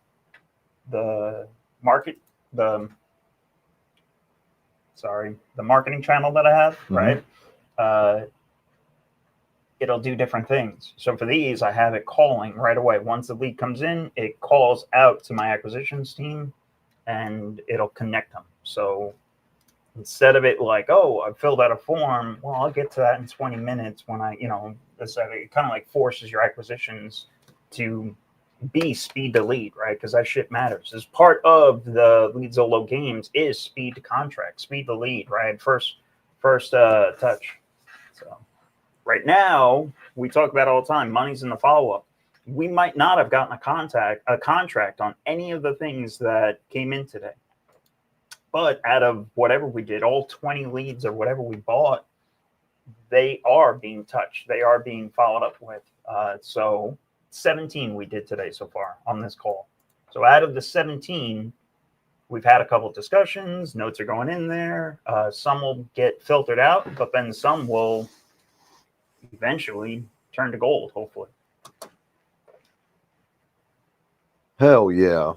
market, the marketing channel that I have, right? It'll do different things. So for these, I have it calling right away. Once the lead comes in, it calls out to my acquisitions team and it'll connect them. So instead of it like, oh, I filled out a form, well, I'll get to that in 20 minutes when it kind of like forces your acquisitions to be speed to lead, right? Because that shit matters. As part of the LeadZolo games is speed to contract, speed to lead, right? First touch. So right now, we talk about all the time, money's in the follow-up. We might not have gotten a contract on any of the things that came in today. But out of whatever we did, all 20 leads or whatever we bought, they are being touched. They are being followed up with. So 17 we did today so far on this call. So out of the 17, we've had a couple of discussions. Notes are going in there. Some will get filtered out, but then some will eventually turn to gold, hopefully. Hell yeah.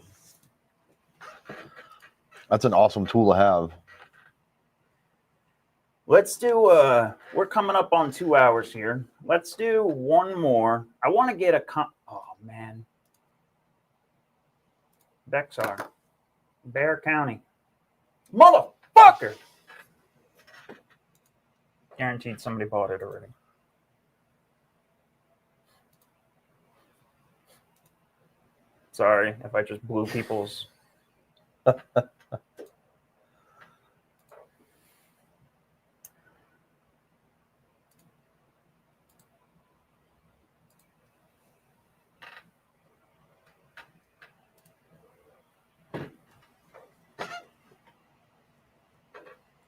That's an awesome tool to have. Let's do, we're coming up on 2 hours here. Let's do one more. I want to get oh, man. Bexar. Bear County. Motherfucker! Guaranteed somebody bought it already. Sorry if I just blew people's...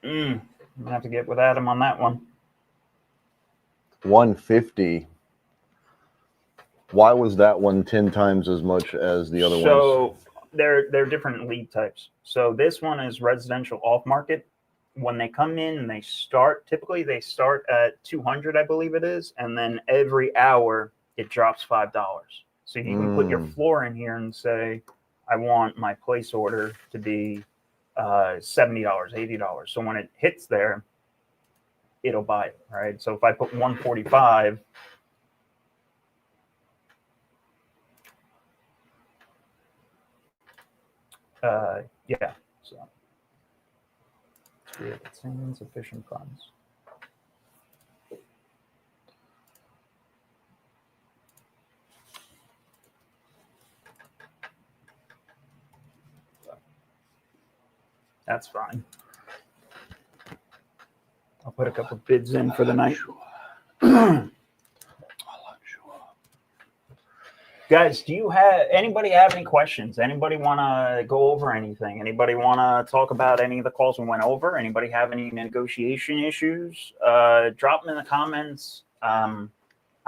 I'm gonna have to get with Adam on that one. 150. Why was that one 10 times as much as the other ones? So they're different lead types. So this one is residential off market. When they come in and they start, typically they start at 200, I believe it is, and then every hour it drops $5. So you can put your floor in here and say, I want my place order to be $70, $80. So when it hits there, it'll buy it, right? So if I put 145, yeah, so it's insufficient funds. That's fine. I'll put a couple bids in for the night. Guys, do anybody have any questions? Anybody want to go over anything? Anybody want to talk about any of the calls we went over? Anybody have any negotiation issues? Drop them in the comments. I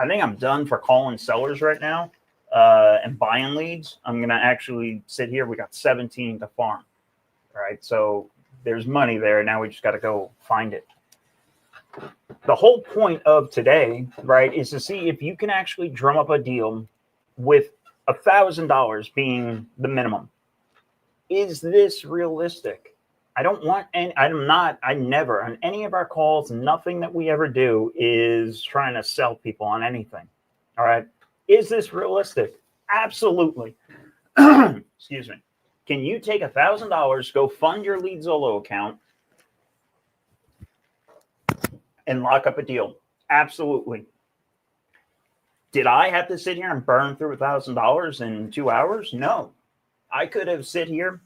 think I'm done for calling sellers right now and buying leads. I'm going to actually sit here. We got 17 to farm. All right, so there's money there. Now we just got to go find it. The whole point of today, right, is to see if you can actually drum up a deal with $1,000 being the minimum. Is this realistic? I don't want any, I never, on any of our calls, nothing that we ever do is trying to sell people on anything. All right. Is this realistic? Absolutely. Excuse me. Can you take $1,000, go fund your LeadZolo account, and lock up a deal? Absolutely. Did I have to sit here and burn through $1,000 in 2 hours? No. I could have sit here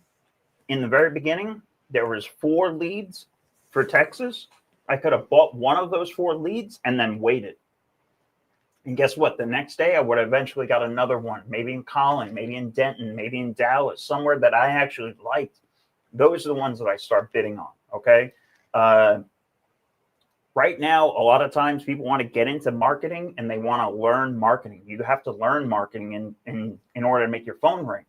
in the very beginning. There was 4 leads for Texas. I could have bought one of those 4 leads and then waited. And guess what? The next day, I would have eventually got another one, maybe in Collin, maybe in Denton, maybe in Dallas, somewhere that I actually liked. Those are the ones that I start bidding on, okay? Right now, a lot of times people want to get into marketing and they want to learn marketing. You have to learn marketing in order to make your phone ring.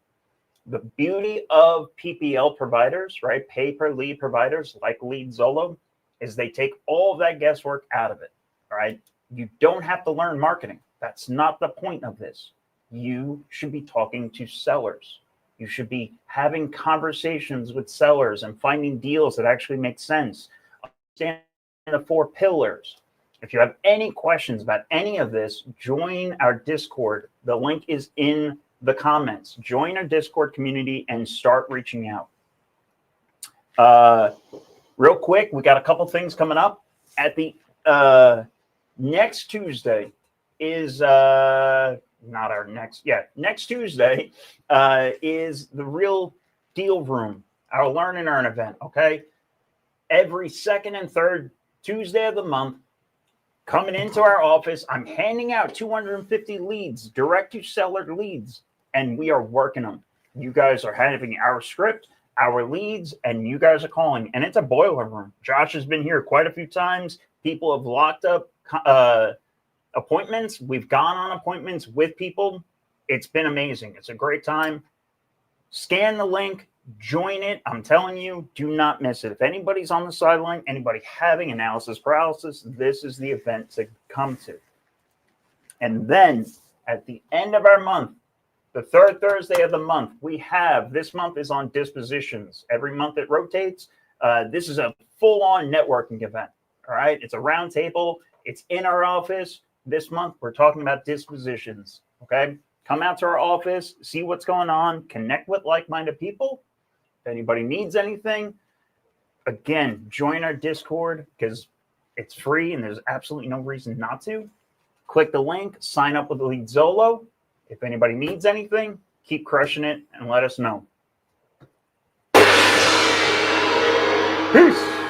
The beauty of PPL providers, right, pay per lead providers like LeadZolo, is they take all of that guesswork out of it, all right? You don't have to learn marketing. That's not the point of this. You should be talking to sellers. You should be having conversations with sellers and finding deals that actually make sense. Understand the 4 pillars. If you have any questions about any of this, join our Discord. The link is in the comments. Join our Discord community and start reaching out. Real quick, we got a couple things coming up. At the next Tuesday is next Tuesday is the Real Deal Room, our Learn and Earn event, okay? Every second and third Tuesday of the month, coming into our office, I'm handing out 250 leads, direct to seller leads, and we are working them. You guys are having our script, our leads, and you guys are calling, and it's a boiler room. Josh has been here quite a few times. People have locked up appointments. We've gone on appointments with people. It's been amazing. It's a great time. Scan the link, join it. I'm telling you, do not miss it. If anybody's on the sideline, anybody having analysis paralysis, this is the event to come to. And then at the end of our month, the third Thursday of the month, this month is on dispositions. Every month it rotates. This is a full-on networking event. All right. It's a round table. It's in our office. This month, we're talking about dispositions. Okay. Come out to our office, see what's going on, connect with like-minded people. If anybody needs anything, again, join our Discord because it's free and there's absolutely no reason not to. Click the link, sign up with LeadZolo. If anybody needs anything, keep crushing it and let us know. Peace.